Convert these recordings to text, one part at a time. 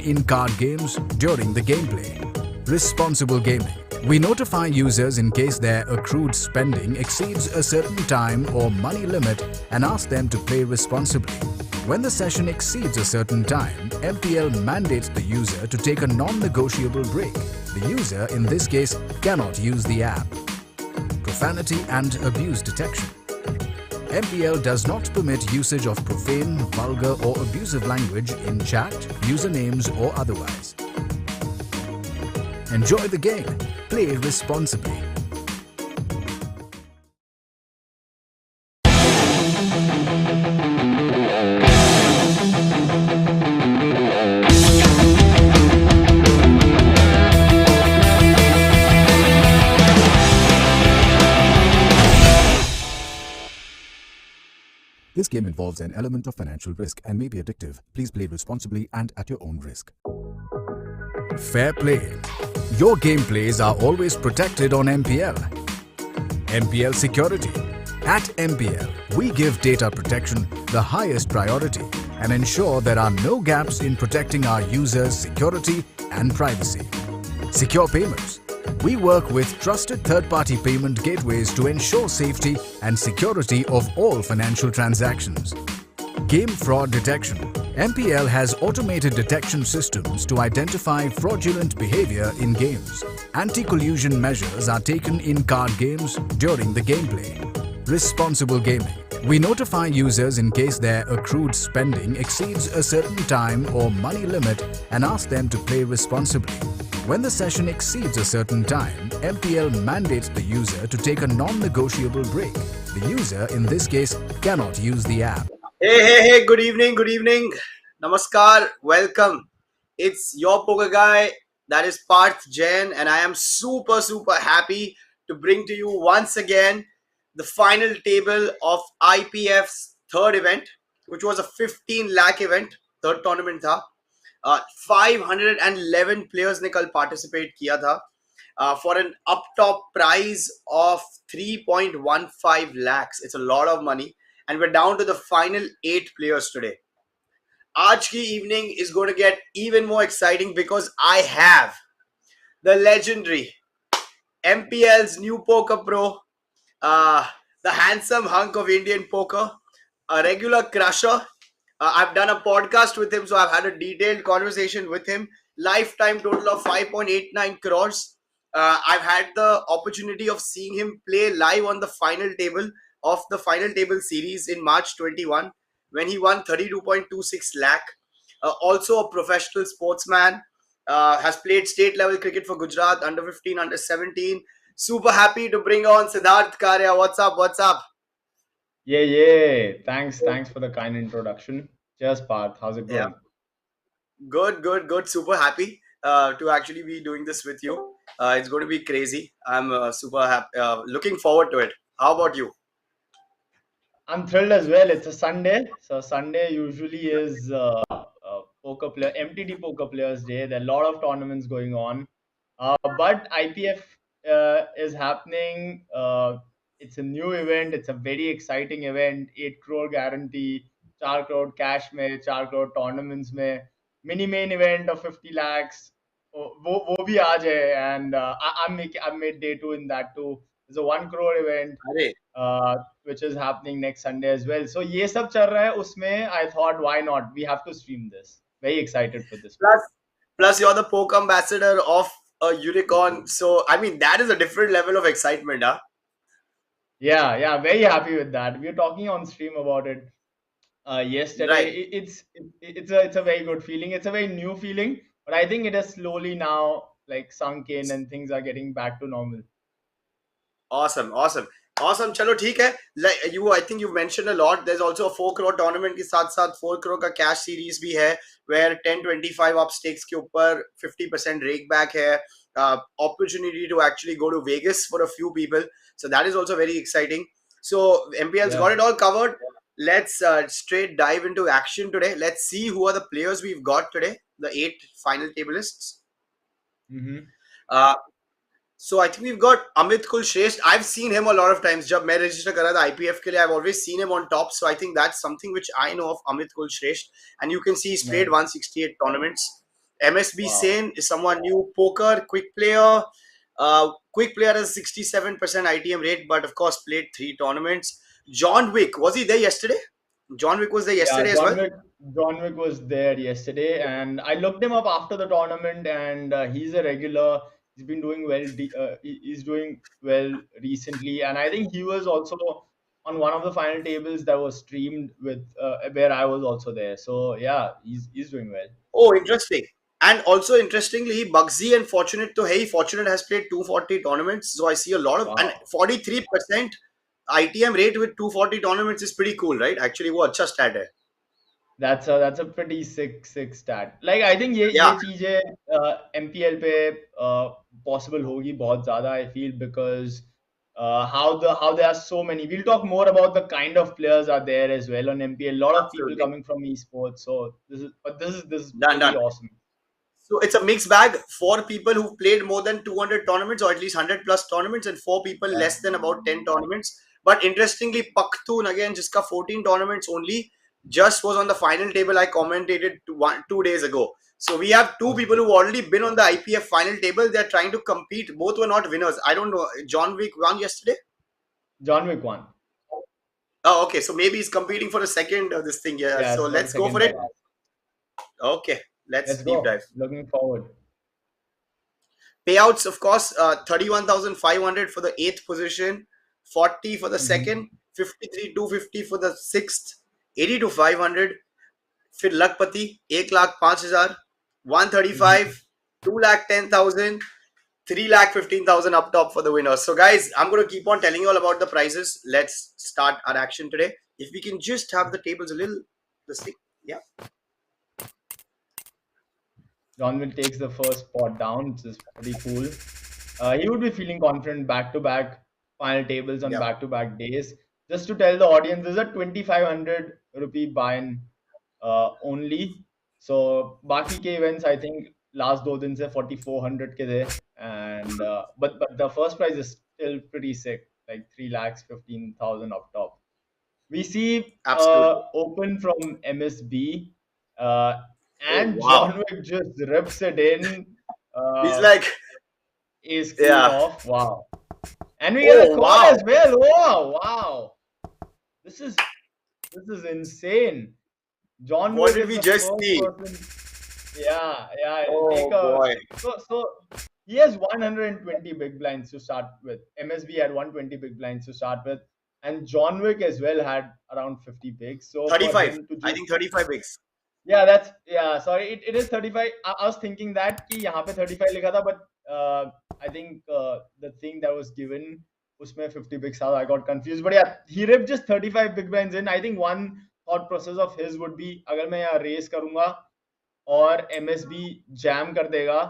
in card games during the gameplay. Responsible gaming. We notify users in case their accrued spending exceeds a certain time or money limit and ask them to play responsibly. When the session exceeds a certain time, MPL mandates the user to take a non-negotiable break. The user, in this case, cannot use the app. Profanity and abuse detection. MPL does not permit usage of profane, vulgar or abusive language in chat, usernames or otherwise. Enjoy the game. Play responsibly. This game involves an element of financial risk and may be addictive. Please play responsibly and at your own risk. Fair play. Your gameplays are always protected on MPL. MPL Security. At MPL, we give data protection the highest priority and ensure there are no gaps in protecting our users' security and privacy. Secure payments. We work with trusted third-party payment gateways to ensure safety and security of all financial transactions. Game fraud detection. MPL has automated detection systems to identify fraudulent behavior in games. Anti-collusion measures are taken in card games during the gameplay. Responsible gaming. We notify users in case their accrued spending exceeds a certain time or money limit and ask them to play responsibly. When the session exceeds a certain time, MPL mandates the user to take a non-negotiable break. The user, in this case, cannot use the app. Hey, good evening, Namaskar, welcome. It's your poker guy, that is Parth, Jain, and I am super happy to bring to you once again the final table of IPF's third event, which was a 15 lakh event, third tournament tha. 511 players ने कल participate किया था for an up top prize of 3.15 lakhs. It's a lot of money, and we're down to the final 8 players today. Aaj ki evening is going to get even more exciting because I have the legendary MPL's new poker pro, the handsome hunk of Indian poker, a regular crusher. I've done a podcast with him, so I've had a detailed conversation with him. Lifetime total of 5.89 crores. I've had the opportunity of seeing him play live on the final table of the final table series in March 21 when he won 32.26 lakh. Also a professional sportsman, has played state level cricket for Gujarat, under 15, under 17. Super happy to bring on Siddharth, Karia. What's up? Yeah. Thanks for the kind introduction. Cheers, Parth. How's it going? Yeah. Good. Super happy to actually be doing this with you. It's going to be crazy. I'm super happy. Looking forward to it. How about you? I'm thrilled as well. It's a Sunday. So Sunday usually is MTD Poker Players Day. There are a lot of tournaments going on. But IPF is happening. It's a new event. It's a very exciting event. 8 crore guarantee, 4 crore cash mein, 4 crore tournaments mein, mini main event of 50 lakhs. वो भी आज है, and I made day 2 in that too. There's a 1 crore event which is happening next Sunday as well. So ये सब चल रहा है उसमें. I thought, why not? We have to stream this. Very excited for this. Plus you're the poker ambassador of a unicorn. So I mean that is a different level of excitement, huh? Yeah, very happy with that. We were talking on stream about it yesterday. Right. It's a very good feeling. It's a very new feeling, but I think it is slowly now like sunk in and things are getting back to normal. Awesome. चलो ठीक है. I think you mentioned a lot. There's also a 4 crore tournament के साथ 4 crore का cash series भी है, where 10-25 up stakes के ऊपर 50% rakeback है. Opportunity to actually go to Vegas for a few people. So that is also very exciting. So MPL's got it all covered. Let's straight dive into action today. Let's see who are the players we've got today, the 8 final tablists. So I think we've got Amit Kulshresht. I've seen him a lot of times. जब मैं register करा था IPF के लिए, I've always seen him on top. So I think that's something which I know of Amit Kulshresht. And you can see he's played 168 tournaments. MSB Wow. Sane is someone new. Poker, quick player. Quick player has 67% ITM rate, but of course played 3 tournaments. John Wick, was he there yesterday? John Wick was there Yeah, yesterday as well. John Wick was there yesterday, and I looked him up after the tournament, and he's a regular. He's been doing well. He's doing well recently, and I think he was also on one of the final tables that was streamed with where I was also there. So yeah, he's doing well. Oh, interesting. And also interestingly, Bugsy and Fortunate to Hey, Fortunate has played 240 tournaments. So I see a lot of and Wow. 43% ITM rate with 240 tournaments is pretty cool, right? Actually, वो अच्छा stat है. That's a pretty sick stat. Like I think Yeah, ये चीजें MPL पे possible होगी बहुत ज़्यादा I feel because how there are so many. We'll talk more about the kind of players are there as well on MPL. A lot of people absolutely. coming from esports. So this is Done, pretty done. awesome. So it's a mixed bag. 4 people who've played more than 200 tournaments or at least 100 plus tournaments, and 4 people Yeah. less than about 10 tournaments. But interestingly, Pakhtun again, jiska 14 tournaments only, just was on the final table. I commentated 2 days ago. So we have 2 people who've already been on the IPF final table. They're trying to compete. Both were not winners. I don't know. John Wick won yesterday. John Wick won. Oh, okay. So maybe he's competing for a second this thing. Yeah. Yeah, So for the let's go second for it. time. Okay. Let's Let's deep go. dive. Looking forward. Payouts, of course, 31,500 for the 8th position, 40 for the Mhm. second, 53 250 for the 6th, 80 to 500. फिर लखपति 1,05,000, Mhm. 135, 2,10,000, 3,15,000 up top for the winners. So, guys, I'm going to keep on telling you all about the prizes. Let's start our action today. If we can just have the tables a little, this thing, yeah. John Wick takes the first spot down, which is pretty cool. He would be feeling confident back to back final tables on Yeah, back to back days. Just to tell the audience, this is a 2,500 rupee buy-in only. So, बाकी के events, I think last 2 दिन से 4,400 के थे, and but the first prize is still pretty sick, like 3,15,000 up top. We see absolutely. open from MSB, uh, Oh, and wow. John Wick just rips it in. He's Uh, like, Ace Queen yeah. off. Wow. And we get a Oh, call wow. as well. Wow, wow. This is insane. John What Wick did is we the just first see? person. Yeah. Take Oh, a boy. so he has 120 big blinds to start with. MSB had 120 big blinds to start with, and John Wick as well had around 50 bigs. So for 35. him to I just think 35 bigs. sorry, it is 35. I was thinking that कि यहाँ पे 35 लिखा था, but I think the thing that was given उसमें 50 bigs था. I got confused, but yeah, he ripped just 35 big blinds in. I think one thought process of his would be अगर मैं यहाँ raise करूंगा और MSB jam कर देगा,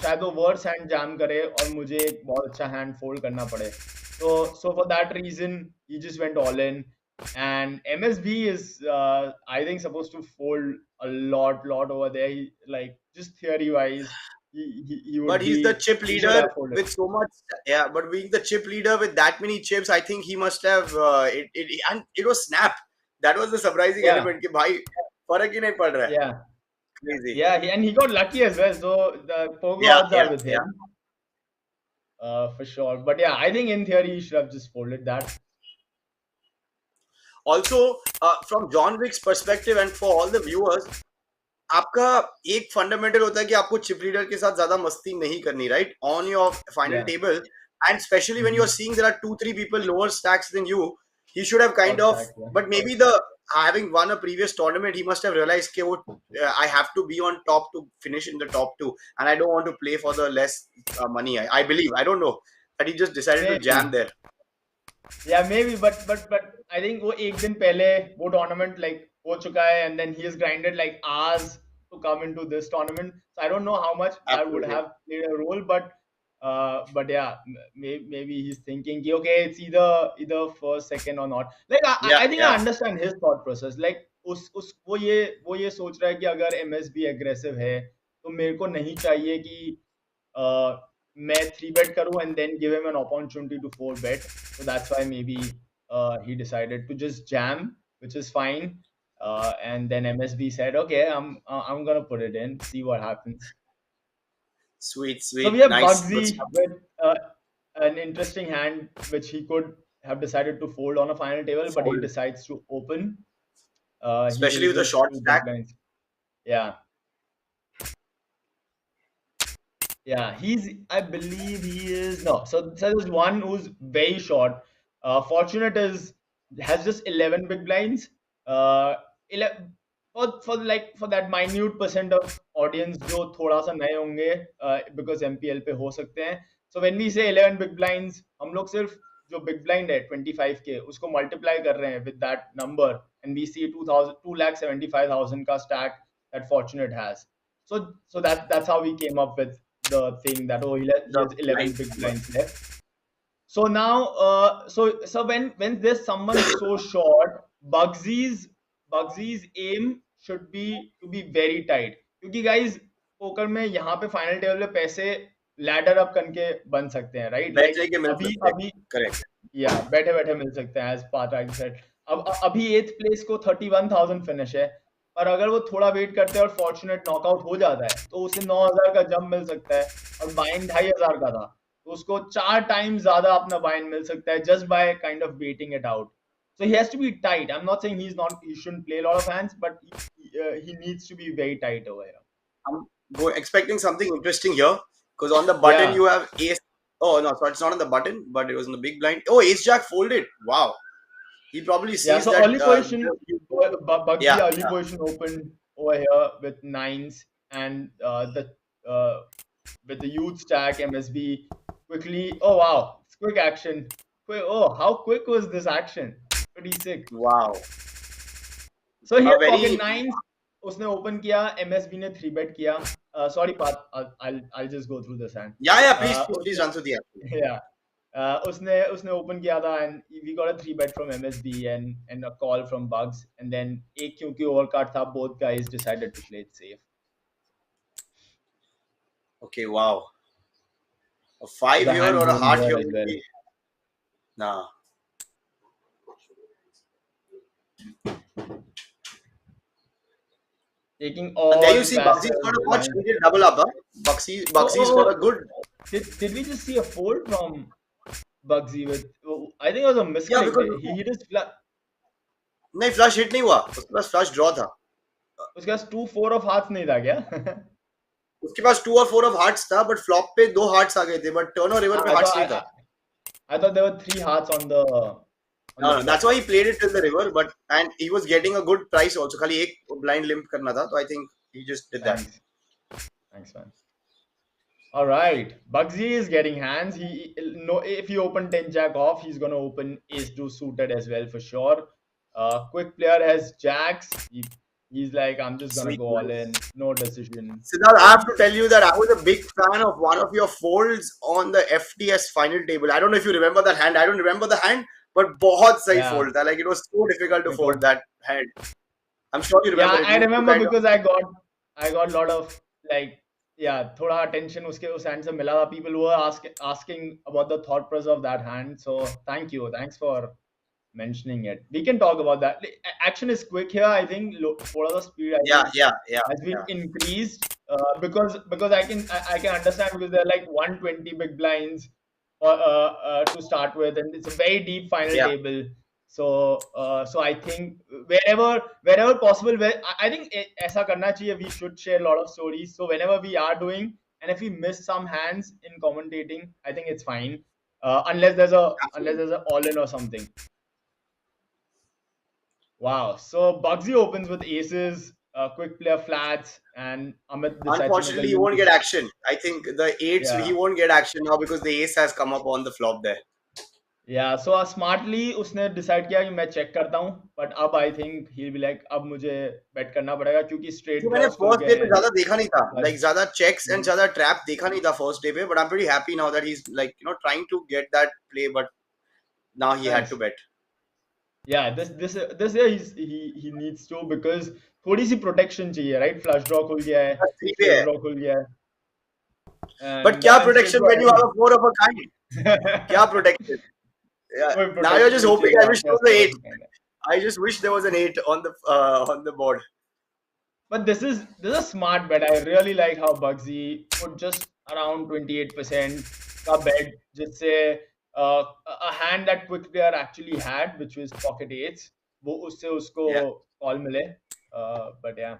शायद वो वर्स हैंड जैम करे और मुझे एक बहुत अच्छा हैंड फोल्ड करना पड़े. So for that reason he just went all in, and MSB is I think supposed to fold a lot over there. Like just theory wise he would But be, he's the chip he should leader have folded. with so much. Yeah, but being the chip leader with that many chips, I think he must have. And it was snap. That was the surprising Yeah, element. कि भाई फर्क ही नहीं पड़ रहा है. yeah, Crazy. and he got lucky as well, so the poker Yeah, odds are yeah, with yeah. him for sure. But yeah, I think in theory he should have just folded that. Also, from John Wick's perspective and for all the viewers, आपका एक fundamental होता है कि आपको chip leader के साथ ज्यादा मस्ती नहीं करनी, right, on your final Yeah. Table. And especially when Mhm. you're seeing there are 2-3 people lower stacks than you, he should have kind Short of, stack, yeah. but maybe the having won a previous tournament, he must have realized कि वो I have to be on top to finish in the top two, and I don't want to play for the less money. I believe, I don't know, that he just decided to Maybe. jam there. Yeah, maybe, but I think वो एक दिन पहले वो tournament like हो चुका है, and then he has grinded like hours to come into this tournament. So I don't know how much that would Absolutely. have played a role, but yeah, maybe he's thinking कि, okay, it's either first, second or not. Like I Yeah, think I yeah. understand his thought process. Like उस वो ये सोच रहा है कि अगर MSB aggressive है तो मेरे को नहीं चाहिए कि मैं 3 bet करूं and then give him an opportunity to 4 bet. So that's why maybe he decided to just jam, which is fine. And then MSB said, "Okay, I'm gonna put it in, see what happens." Sweet, So we sweet, have nice, good Bugsy stuff. with an interesting hand, which he could have decided to fold on a final table, but he Fold, decides to open. He especially with a raises short two big stack. blinds. Yeah. Yeah, I believe he is no. So there's one who's very short. Fortunate is has just 11 big blinds. 11 for that minute percent of audience जो थोड़ा सा नए होंगे because MPL पे हो सकते हैं. So when we say 11 big blinds, हम लोग सिर्फ जो big blind है 25 के उसको multiply कर रहे हैं with that number and we see 2,75,000 का stack that Fortunate has. So that's how we came up with the thing that he The has 11 nice big number. blinds left. So now, so when there's someone so short, Bugsy's aim should be to be very tight. क्योंकि guys poker में यहाँ पे final table पे पैसे ladder up करके बन सकते हैं, राइट? बैठ लाइक जाके मिल अभी सकते हैं, अभी correct. या बैठे बैठे मिल सकते हैं एज पार्थ सेड. अब अभी 8th प्लेस को 31,000 फिनिश है, और अगर वो थोड़ा वेट करते हैं और फॉर्चुनेट नॉकआउट हो जाता है तो उसे 9,000 का जंप मिल सकता है, और बाइन 2,500 का था तो उसको 4 टाइम ज्यादा अपना बाइन मिल सकता है just by kind of waiting it out. So he has to be tight. I'm not saying he shouldn't play a lot of hands, but he needs to be very tight over here. I'm expecting something interesting here because on the button Yeah. you have ace. Oh no, so it's not on the button, but it was in the big blind. Oh, ace jack folded. Wow, he probably Yeah, sees so that. early position, Bugsy Yeah, early position opened over here with nines, and uh, with the huge stack MSB quickly. Oh wow, it's quick action. Oh, how quick was this action? Pretty sick. wow. So A here very pocket nines, उसने open किया, MSB ने 3-bet किया. Sorry Parth, I'll just go through this hand. yeah. Please, please, please उसने run through the action. yeah. उसने open किया था and we got a 3-bet from MSB and a call from Bugs, and then एक क्योंकि overcard था, both guys decided to play it safe. Okay, wow. A 5 The here hand or a won heart here here as would well. be. Nah. Taking all And there you see passes. Bugsy's got a watch. He did double up. Huh? Bugsy's got a good. Did we just see a fold from Bugsy with? I think it was a misclick. Yeah, because he just flat. नहीं flush hit नहीं हुआ, उसके पास flush draw था. उसके पास 2-4 of hearts नहीं था क्या? उसके पास 2 और 4 ऑफ हार्ट्स था, बट फ्लॉप पे 2 हार्ट्स आ गए थे, बट टर्न और रिवर पे हार्ट्स नहीं था. I thought there were 3 hearts on the. No, that's why he played it till the river, but and he was getting a good price also. खाली एक blind limp करना था, तो I think he just did that. Thanks, man. All right, Bugsy is getting hands. If he opened 10 jack off, he's gonna open ace 2 suited as well for sure. Quick player has jacks. He's like, I'm just gonna go all in, no decision. Siddharth, I have to tell you that I was a big fan of one of your folds on the FTS final table. I don't know if you remember that hand. I don't remember the hand, but बहुत सही fold था. Like it was so difficult to fold that hand. I'm sure you remember. Yeah, I remember because I got a lot of like. Yeah, थोड़ा attention उसके उस hand से मिला था. People were asking about the thought process of that hand. So thanks for mentioning it. We can talk about that. Action is quick here. I think थोड़ा सा speed has been increased because I can understand because there are like 120 big blinds to start with, and it's a very deep final table. So I think wherever possible, I think ऐसा करना चाहिए. We should share a lot of stories. So whenever we are doing, and if we miss some hands in commentating, I think it's fine. Unless there's a all in or something. Wow. So Bugsy opens with aces, quick player flats, and Amit decides. Unfortunately, he won't get action. I think the eights he won't get action now because the ace has come up on the flop there. Yeah, so smartly उसने decide किया कि मैं check करता हूँ, but अब I think he'll be like अब मुझे bet करना पड़ेगा क्योंकि straight मैंने first day पे ज़्यादा देखा नहीं था, like ज़्यादा checks and ज़्यादा trap देखा नहीं था first day पे, but I'm pretty happy now that he's like trying to get that play, but now he had to bet. Yeah, this year he needs to because थोड़ी सी protection चाहिए, right? Flush draw खुल गया है, flush draw खुल गया है. But क्या protection when you have a 4 of a kind? क्या protection? Yeah. Now you're just hoping I will show the 8. I just wish there was an 8 on the board. But this is a smart bet. I really like how Bugsy put just around 28% का bet, जिससे a hand that quick player actually had, which was pocket eights, वो उससे उसको Yeah. call मिले. But yeah.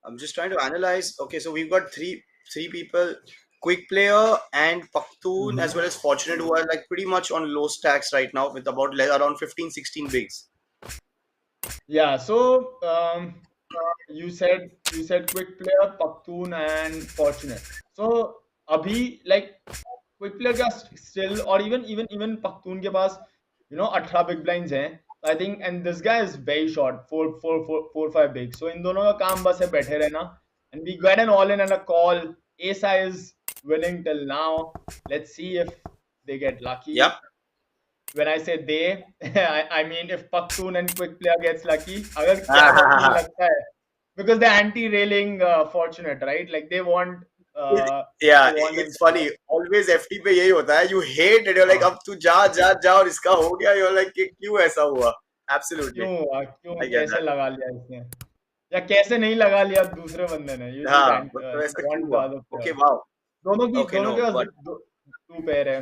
I'm just trying to analyze. Okay, so we've got three people, quick player and Pakhtun as well as Fortunate, who are like pretty much on low stacks right now with about around 15, 16 bigs. Yeah, so you said quick player, Pakhtun and Fortunate. So abhi like quick player का still और even Pakhtun के पास 18 big blinds हैं. I think and this guy is very short, 4 5 big. So इन दोनों का काम बस है बैठे रहना. And we got an all in and a call. ASI is winning till now. Let's see if they get lucky. Yep. When I say they, I mean if Pakhtun and quick player gets lucky, अगर क्या मुझे लगता है, because they're anti-railing Fortunate, right? Like they want. Yeah, they want them it's to funny. Always FT पे यही होता है. You hate it. You're like, अब तू जा जा जा और इसका हो गया. You're like, कि क्यों ऐसा हुआ? Absolutely. क्यों I get कैसे that. लगा लिया इसने या कैसे नहीं लगा लिया दूसरे बंदे ने. You just हाँ, मतलब ऐसा क्यों want the हुआ? other player. Okay, wow. दोनों Okay, के no, pass but two pair है.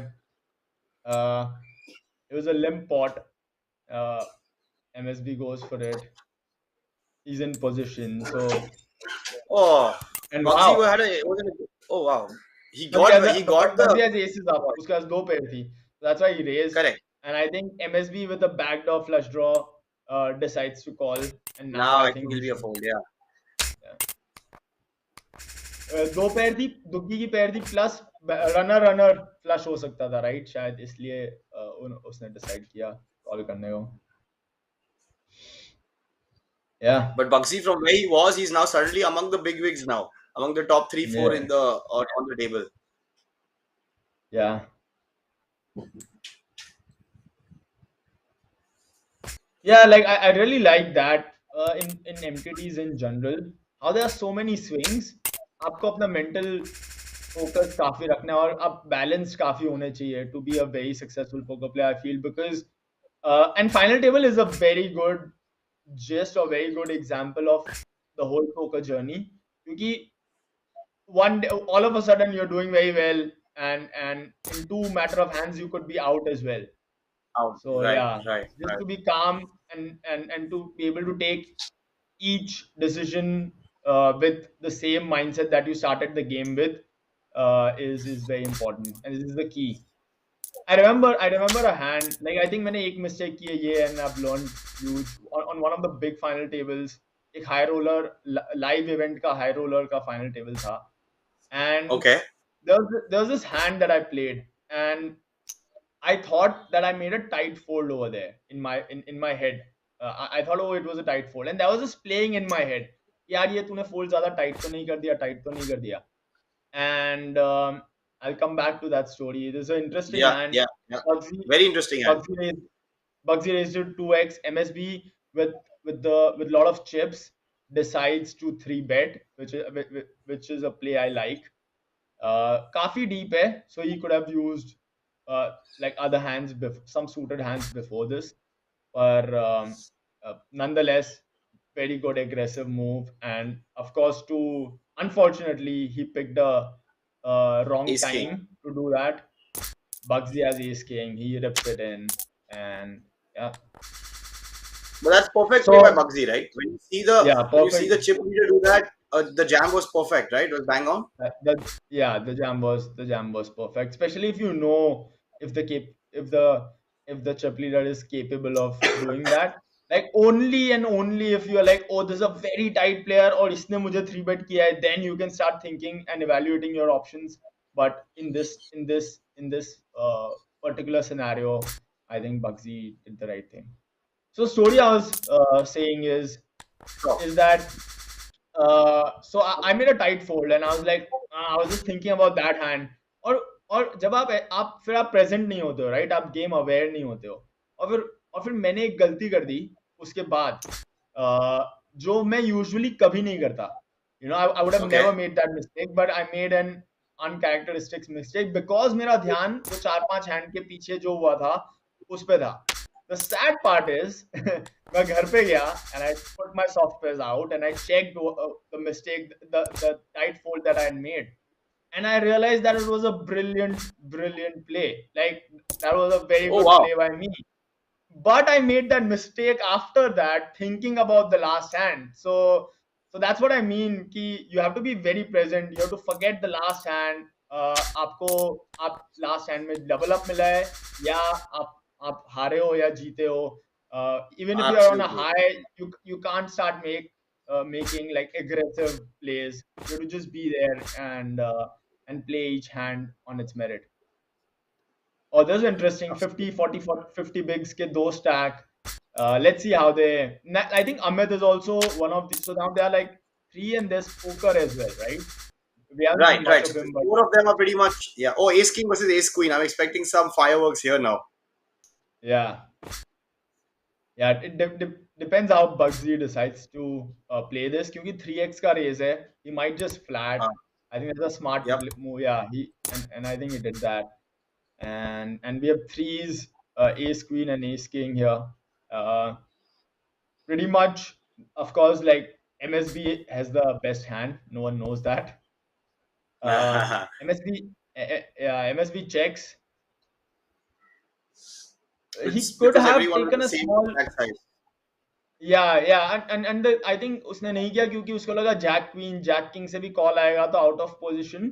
It was a limp pot. MSB goes for it. He's in position, so. oh, And Bugsy wow. had a wasn't it? Oh wow, he got Bugsy the has aces up. उसके पास दो pair थी. That's why he raised. correct. And I think MSB with a backdoor flush draw decides to call. And now I I think think he'll be a fold. Yeah. दो पैर थी, दुग्गी की पैर थी, plus runner flush हो सकता था, right? शायद इसलिए उसने डिसाइड किया कॉल करने को. Yeah. But Bugsy, from where he was, he's now suddenly among the big wigs now, among the top 3-4 Yeah. in the on the table. Yeah. Yeah, like I really like that in MTTs in general, how there are so many swings. आपको अपना mental focus काफी रखना है और आप balanced काफी होने चाहिए to be a very successful poker player, I feel, because and final table is a very good just a very good example of the whole poker journey. क्योंकि one day, all of a sudden you're doing very well, and in 2 matter of hands you could be out as well. Out. So Right, yeah, right, just right. to be calm and to be able to take each decision with the same mindset that you started the game with is very important, and this is the key. I remember a hand, like I think मैंने एक mistake की है ये, and I've learned huge on one of the big final tables. एक high roller live event का high roller का final table था, and Okay. there was this hand that I played, and I thought that I made a tight fold over there in my head. I thought, oh, it was a tight fold, and that was just playing in my head. यार ये तूने fold ज़्यादा tight तो नहीं कर दिया, tight तो नहीं कर दिया. And I'll come back to that story. This is an interesting hand. Yeah. Very interesting hand. Bugsy raised to 2x. MSB with lot of chips decides to 3-bet, which is a play I like. काफी deep है, so he could have used like other hands, some suited hands before this, but nonetheless, very good aggressive move. And of course, unfortunately, he picked a wrong Ace time king. to do that. Bugsy has ace king, he rips it in, and yeah. But that's perfect So- play by Bugsy, right? When you see the Yeah, when you see the perfect. chip leader do that, the jam was perfect, right? It was bang on. The jam was perfect, especially if you know if the chip leader is capable of doing that. Like only and only if you are like, oh, this is a very tight player or इसने मुझे 3-bet किया है, then you can start thinking and evaluating your options. But in this particular scenario, I think Bugsy did the right thing. So story I was saying is that so I made a tight fold, and I was like, I was just thinking about that hand. और जब आप फिर आप present नहीं होते हो, right? आप game aware नहीं होते हो, और फिर मैंने एक गलती कर दी उसके बाद, जो मैं usually कभी नहीं करता. You know, I would have Okay. never made that mistake, but I made an uncharacteristic mistake because मेरा ध्यान वो 4-5 hand के पीछे जो हुआ था उस पे था. The sad part is मैं घर पे गया and I put my soft pairs out and I checked the mistake, the tight fold that I had made, and I realized that it was a brilliant play. Like that was a very Oh good wow. play by me. But I made that mistake after that, thinking about the last hand. So that's what I mean. Ki you have to be very present. You have to forget the last hand. आपको आप last hand में double up मिला है या आप हारे हो या जीते हो. Even if you are on a Absolutely. high, you can't start making like aggressive plays. You have to just be there and play each hand on its merit. Oh, this is interesting. 50, 40, 50 bigs ke do stack. Let's see how they. I think Amit is also one of the. So now they are like three in this poker as well, right? We haven't seen Right, much right. of So him, but 4 of them are pretty much, yeah. Oh, Ace King versus Ace Queen. I'm expecting some fireworks here now. yeah, yeah. It depends how Bugsy decides to play this. Because 3x ka raise hai, he might just flat. Uh, I think that's a smart yep. move. Yeah, and I think he did that. And we have threes, Ace Queen and Ace King here. Pretty much, of course, like MSB has the best hand. No one knows that. MSB, yeah, MSB checks. He It's could because have everyone with taken the a same small. stack size. Yeah, and I think उसने नहीं किया क्योंकि उसको लगा Jack queen Jack king से भी call आएगा तो आउट ऑफ पोजीशन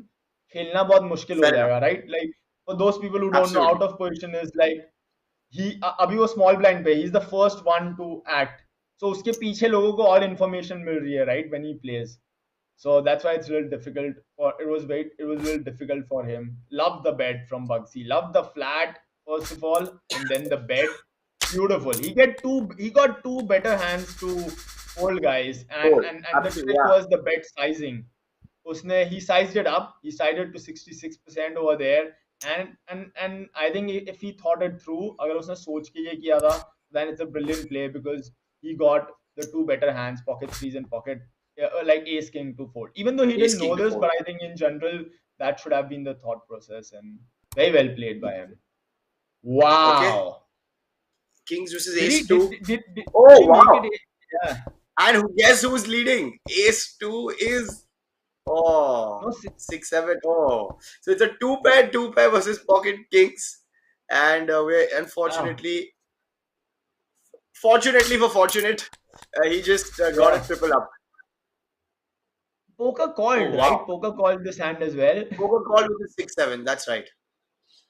खेलना बहुत मुश्किल हो Fair enough. जाएगा, right? Like for those people who don't know, Absolutely. Out of position is like he अभी वो स्मॉल ब्लाइंड पे, he is the first one to act. So उसके पीछे लोगों को और इन्फॉर्मेशन मिल रही है, right, when he plays. So that's why it's a little difficult. Or it was a little difficult for him. Love the bet from Bugsy. Love the flat first of all, and then the bet. Beautiful. He got two better hands to fold, guys, and Cool. and and the Absolutely. trick Yeah. was the bet sizing. He sized it up. He sized it to 66% over there, and I think if he thought it through, अगर उसने सोच के ये किया था, then it's a brilliant play because he got the two better hands, pocket threes and pocket like ace king to fold. Even though he Ace didn't know King to this, fold. but I think in general that should have been the thought process, and very well played by him. Okay. Wow. Kings versus Did he Ace 2. did Oh he wow. make it? Yeah. And guess who's leading? Ace 2 is No, 6-7. Oh. So it's a two pair versus pocket kings. And we're wow. fortunately for fortunate, he just got a Yeah. triple up. Poker Oh called, right? wow. Poker called this hand as well. Poker call with the 6-7. That's right.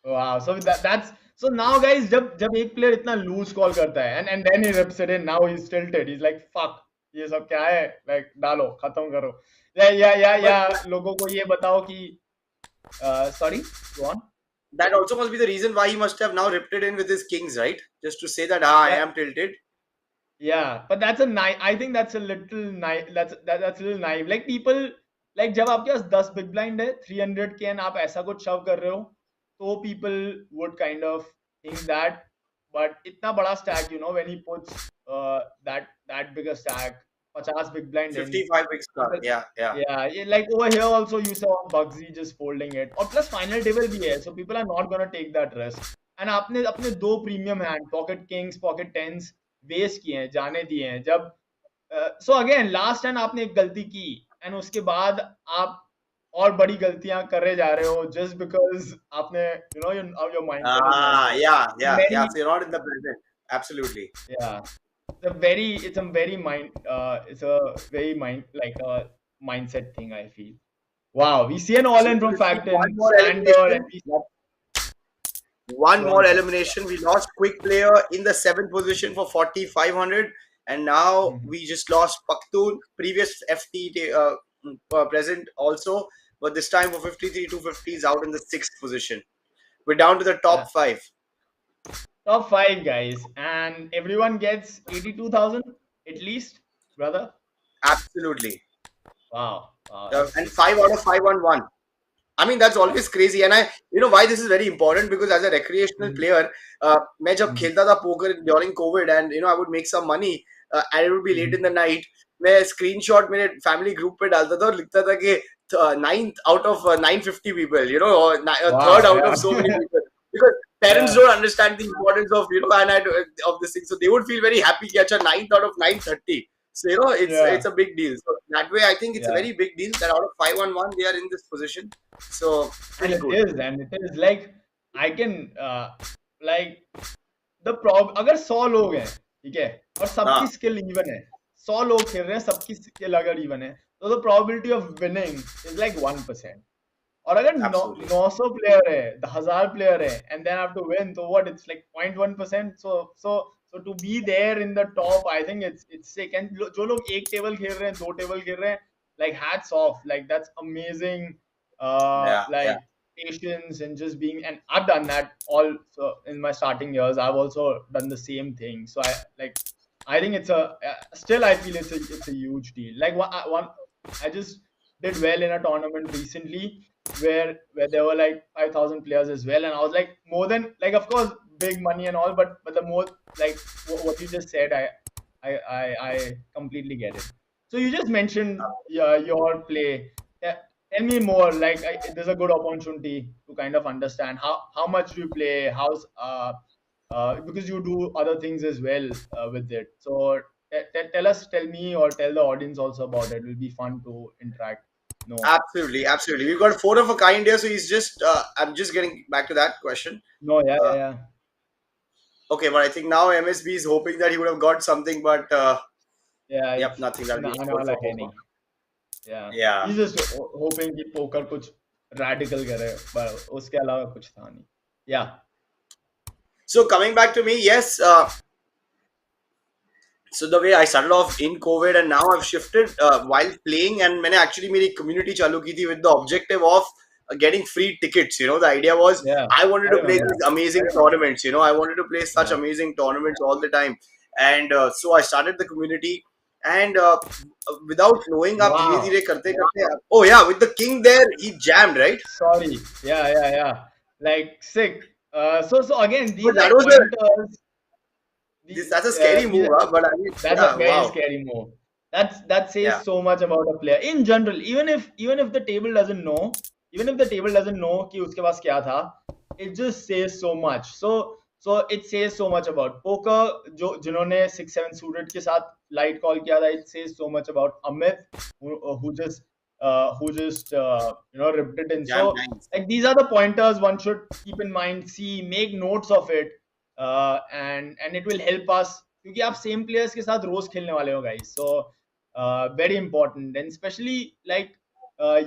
Wow. So that's so now, guys. जब एक player इतना loose call करता है and then he rips it in. Now he's tilted. He's like fuck. ये सब क्या है? Like डालो, खत्म करो. But लोगों को ये बताओ कि sorry, go on. that also must be the reason why he must have now ripped it in with his kings, right? Just to say that I Yeah. am tilted. Yeah, but that's a naive. I think that's a little naive. That's a little naive. Like people, like जब आपके पास 10 big blind है, 300 के and आप ऐसा कुछ shove कर रहे हो, तो people would kind of think that. But इतना बड़ा stack, when he puts that bigger stack, 50 big blind in. 55 big star. People, Yeah. yeah, like over here also you saw Bugsy just folding it. और plus final table भी है, so people are not gonna take that risk. And आपने अपने दो premium hand, pocket kings, pocket tens waste किए हैं, जाने दिए हैं. जब सो अगेन लास्ट टाइम आपने एक गलती की एंड उसके बाद आप और बड़ी गलतियां कर रहे जा रहे हो जस्ट बिकॉज आपने your mindset Yeah. So you're not in the present. Absolutely. it's a very mind like a mindset thing, I feel. Wow, we see an all in from Facton, One more Sander, and elimination. One more elimination. We lost quick player in the 7th position for 4,500, and now we just lost Pakhtun, previous FT present also, but this time for 53,250 is out in the 6th position. We're down to the top 5. Top 5, guys, and everyone gets 82,000 at least, brother. Absolutely. Wow. And 5 out of 5 on 1. I mean, that's always crazy. And why this is very important, because as a recreational player, मैं जब खेलता था poker during COVID, and I would make some money, and it would be late in the night. मैं screenshot मेरे family group पे डालता था और लिखता था कि 9th out of 950 people, you know, or Wow, third out yeah. of so many people, because parents Yeah, don't understand the importance of, you know, of this thing, so they would feel very happy कि अच्छा 9th out of 930. So you know, it's yeah, a big deal. So that way, I think it's a yeah. very big deal that out of 511 they are in this position. So And pretty it good. is, and it is like I can like the prob अगर 100 लोग हैं, ठीक है, और सबकी हाँ, skill even है, 100 लोग खेल रहे हैं, सबकी स्किल अगर इवन है, तो the probability of winning is like 1%. और अगर absolutely. 900 प्लेयर है, 1000 प्लेयर है, and then have to win, तो what, it's like 0.1%. So to be there in the top, I think it's sick. And जो लोग एक टेबल खेल रहे हैं, दो टेबल खेल रहे हैं, like hats off, like that's amazing. Yeah, yeah. Like patience and just being, and I've done that also in my starting years. I've also done the same thing. So I think it's a still I feel it's a huge deal. Like I just did well in a tournament recently where there were like 5,000 players as well, and I was like, more than, like, of course big money and all, but the more, like what you just said, I completely get it. So you just mentioned your play. Tell me more. Like, there's a good opportunity to kind of understand how much you play, how's because you do other things as well with it. So tell me, or tell the audience also about it. It will be fun to interact. No, Absolutely, absolutely. We've got four of a kind here, so he's just. I'm just getting back to that question. no, yeah, Uh, yeah, yeah. okay, but I think now MSB is hoping that he would have got something, but Yeah, yep, it's nothing. That'll be a आने four वाला for है poker. नहीं. Yeah, Yeah. he's just hoping कि poker कुछ radical करे, but उसके अलावा कुछ था नहीं. Yeah, So coming back to me, yes. So the way I started off in COVID, and now I've shifted while playing, and मैंने actually मेरी community चालू की थी with the objective of getting free tickets. You know, the idea was yeah. I wanted I to play remember. these amazing tournaments. You know, I wanted to play such Yeah. amazing tournaments all the time, and so I started the community. And without knowing, आप धीरे Wow. धीरे करते करते oh yeah, with the king there, he jammed, right? Sorry. Yeah, yeah, yeah. Like sick. So again, But these that are was pointers. that's a scary These move, are, huh? But I mean, that's a yeah, very wow, scary move. That yeah. says so much about a player in general. Even if the table doesn't know, even if the table doesn't know कि उसके पास क्या था, it just says so much. So it says so much about poker. जो जिन्होंने 6-7 suited के साथ light call किया था, it says so much about Amit, who just ripped it in. Jam So nines. like these are the pointers one should keep in mind, see, make notes of it, and it will help us, क्योंकि आप same players के साथ रोज खेलने वाले हो guys. So very important, and specially like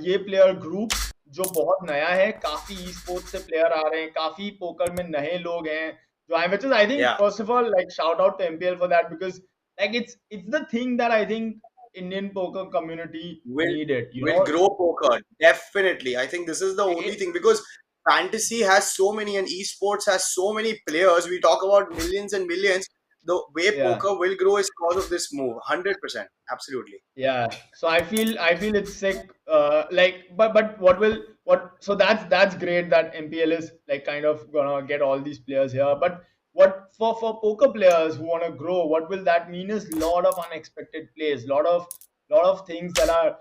ये player group जो बहुत नया है, काफी ई स्पोर्ट्स से प्लेयर आ रहे हैं, काफी पोकर में नए लोग हैं जो आई, which is I think Yeah. first of all, like, shout out to MPL for that, because like it's the thing that I think Indian poker community will needed, will grow poker, definitely. I think this is the only It- thing, because fantasy has so many and esports has so many players. We talk about millions and millions. The way yeah. poker will grow is because of this move. 100%, absolutely. Yeah, so I feel it's sick. Like, but so that's great that MPL is like kind of gonna get all these players here. But what for poker players who wanna grow, what will that mean is lot of unexpected plays, lot of things that are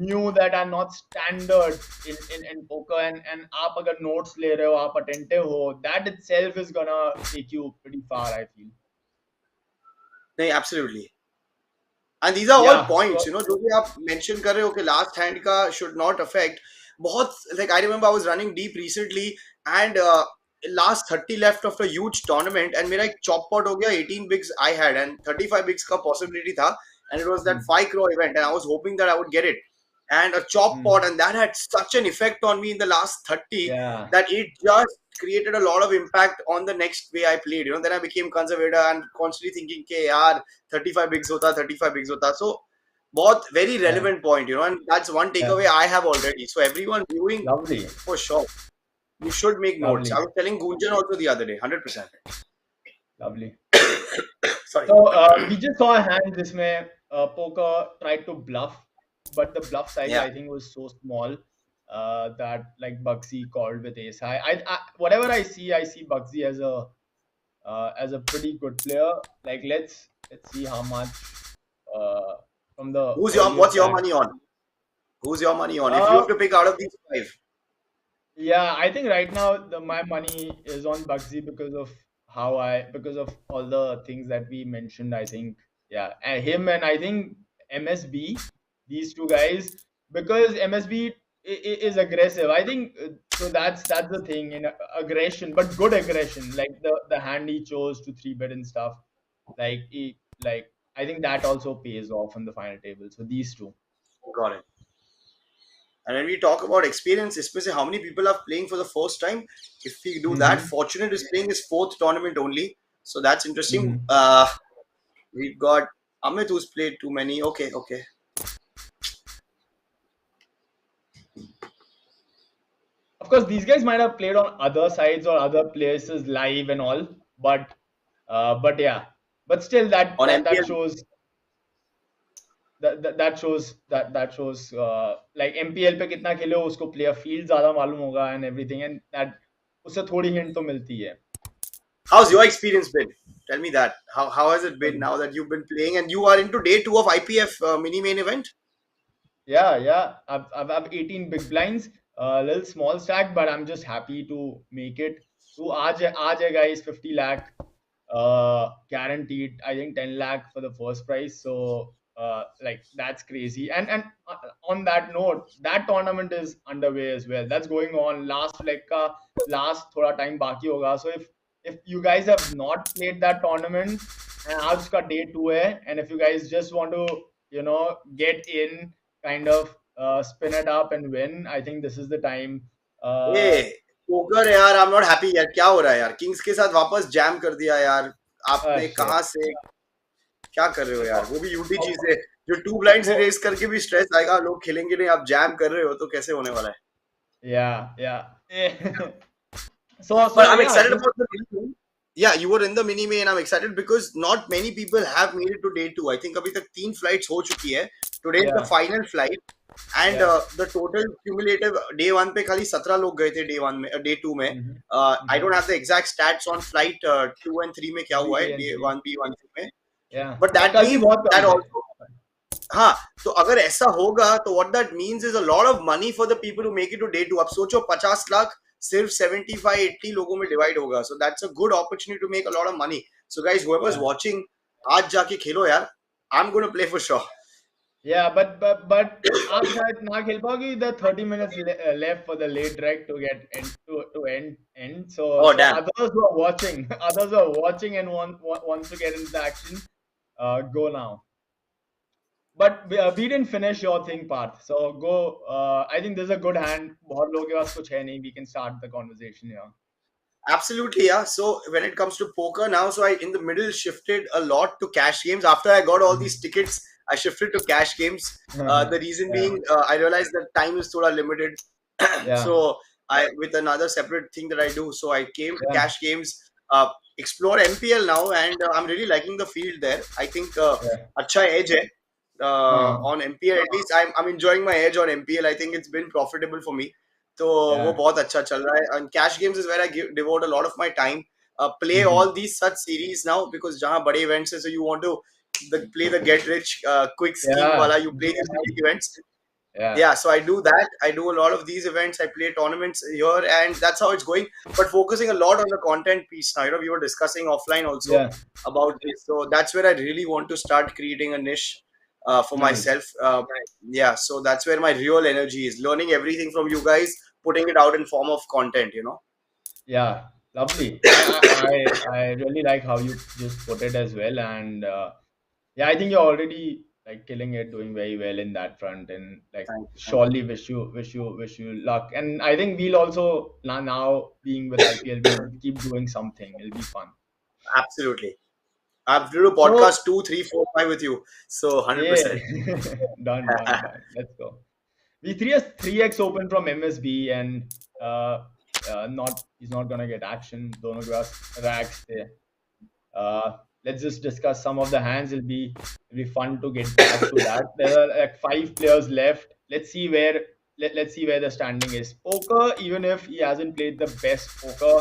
new, that are not standard in poker. And आप अगर notes ले रहे हो, आप attentive हो, that itself is gonna take you pretty far, I feel. No, absolutely. And these are all Yeah. points, So you know, जो भी आप mention कर रहे हो कि last hand का should not affect. बहुत, like, I remember I was running deep recently, and last 30 left of a huge tournament, and मेरा एक chop pot हो गया 18 bigs I had, and 35 bigs का possibility था, and it was that 5 crore event, and I was hoping that I would get it, and a chop pot, and that had such an effect on me in the last 30 yeah. that it just created a lot of impact on the next way I played. You know, then I became conservative and constantly thinking कि यार 35 bigs hota, 35 bigs hota. So बहुत very Yeah. relevant point, you know, and that's one takeaway I have already. So everyone viewing, Lovely. for sure, you should make notes. Lovely. I was telling Gunjan also the other day, 100%. Lovely. Sorry. So we just saw a hand जिसमें poker tried to bluff, but the bluff size Yeah. I think was so small that like Bugsy called with ace high. I whatever I see Bugsy as a pretty good player. Like let's see how much from the What's earlier your start. money on? Who's your money on? If you Uh, have to pick out of these five. Yeah, I think right now my money is on Bugsy because of all the things that we mentioned. I think yeah, and him and I think MSB, these two guys, because MSB is aggressive. I think so. That's the thing in aggression, but good aggression, like the hand he chose to three bet and stuff. Like I think that also pays off on the final table. So these two. Got it. And when we talk about experience, especially how many people are playing for the first time, if we do that, Mm-hmm. Fortunate is playing his fourth tournament only. So that's interesting. Mm-hmm. We've got Amit who's played too many. Okay, okay. Of course, these guys might have played on other sides or other places live and all, but yeah, but still On that MPL. shows that shows like MPL पे कितना खेले हो उसको player field ज़्यादा मालूम होगा and everything and that उससे थोड़ी hint तो मिलती है. How's your experience been? Tell me that. How has it been now that you've been playing and you are into day two of IPF mini main event? Yeah. I've 18 big blinds, a little small stack, but I'm just happy to make it. To आज है guys 50 lakh, guaranteed. I think 10 lakh for the first prize. So like that's crazy. And on that note, that tournament is underway as well. That's going on. Last leg का last थोड़ा time बाकी होगा. So if you guys have not played that tournament and आज उसका day 2 है, and if you guys just want to get in, kind of spin it up and win, I think this is the time. A poker यार, I am not happy यार. क्या हो रहा है यार? किंग्स के साथ वापस जैम कर दिया यार. आपने Shit. कहां से क्या कर रहे हो यार? वो भी यूटीजी से. जो टू ब्लाइंड्स Oh, रेस करके भी स्ट्रेस आएगा. लोग खेलेंगे नहीं. आप जैम कर रहे हो तो कैसे होने वाला है? yeah. But So I'm yeah, excited just about the mini main. Yeah, you were in the mini main. I'm excited because not many people have made it to day two. I think अभी तक 3 flights हो चुकी है. Today is the yeah, final flight. And yeah. the total cumulative day one पे खाली 17 लोग गए थे day one में, day two में. Mm-hmm. I Mm-hmm. don't have the exact stats on flight 2 and 3 में क्या हुआ है B and day three. 1 B 1 2 में. Yeah. But But that कल भी means बहुत कम that थे. also, हाँ, तो अगर ऐसा होगा तो what that means is a lot of money for the people who make it to day two. अब सोचो 50 लाख सिर्फ 75-80 लोगों में डिवाइड होगा. So that's a good opportunity to make a lot of money. So guys, whoever's Yeah. watching, आज जाके खेलो यार. I'm going to play for sure. Yeah, but आप शायद ना खेल पाओगे. The 30 minutes left for the late drag to get to end. So Oh so damn. others who are watching, others who are watching and wants to get into the action, go now. But we didn't finish your thing, Parth. So go. I think there's a good hand. बहुत लोगों के पास कुछ है नहीं. We can start the conversation here. Absolutely, yeah. So when it comes to poker now, so I in the middle shifted a lot to cash games. After I got all these tickets, I shifted to cash games. The reason Yeah. being, I realized that time is thoda limited. Yeah. So I with another separate thing that I do. So I came to Yeah. cash games, explore MPL now, and I'm really liking the field there. I think Yeah. acha edge hai. On MPL at least I'm enjoying my edge on MPL. I think it's been profitable for me. तो वो Yeah. बहुत अच्छा चल रहा है. And cash games is where I devote a lot of my time. Play Mhm. all these such series now because जहाँ बड़े events है, so you want to play the get rich quick scheme Yeah. वाला. You play these big events. Yeah. Yeah, so I do that. I do a lot of these events. I play tournaments here, and that's how it's going. But focusing a lot on the content piece now. We were discussing offline also Yeah. about this. So that's where I really want to start creating a niche for Nice. myself. Yeah, so that's where my real energy is. Learning everything from you guys, putting it out in form of content. Yeah. Lovely. I really like how you just put it as well, and yeah, I think you're already like killing it, doing very well in that front, and like Thank you. surely wish you luck. And I think we'll also now being with IPL, we'll keep doing something. It'll be fun. Absolutely. I've done a So podcast 2, 3, 4, 5 with you. So yeah, 100%. done. Let's go. V3 has 3x open from MSB, and he's not gonna get action. Dono ke paas racks the. Let's just discuss some of the hands. It'll be fun to get back to that. There are like 5 players left. Let's see where the standing is. Poker, even if he hasn't played the best poker,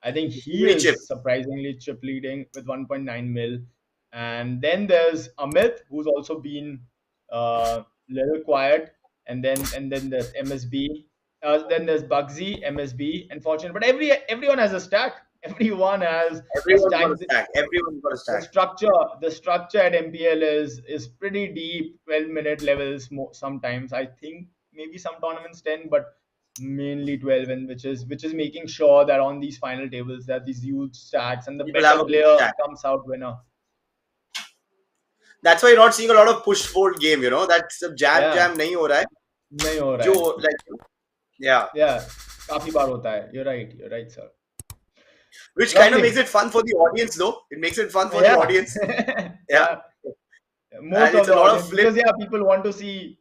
I think he Really chip. is surprisingly chip leading with 1.9 mil. And then there's Amit, who's also been little quiet, and then there's MSB, then there's Bugsy, MSB, and Fortune. But everyone has a stack. Everyone has a Everyone's got stack. a stack. Everyone's got a The stack. structure at MPL is pretty deep. 12-minute levels sometimes. I think maybe some tournaments 10, but mainly 12, and which is making sure that on these final tables that these huge stacks and the People have better a good player stack. comes out winner. That's why you're not seeing a lot of push fold game. That's jam Yeah, नहीं हो रहा है. नहीं हो रहा जो है. like yeah, Yeah, काफी बार होता है. You're right, sir. which kind of Lovely. makes it fun for the audience though. It makes it fun for the Yeah. audience. Yeah. Most And of it's the a lot of audience, flip. because people want to see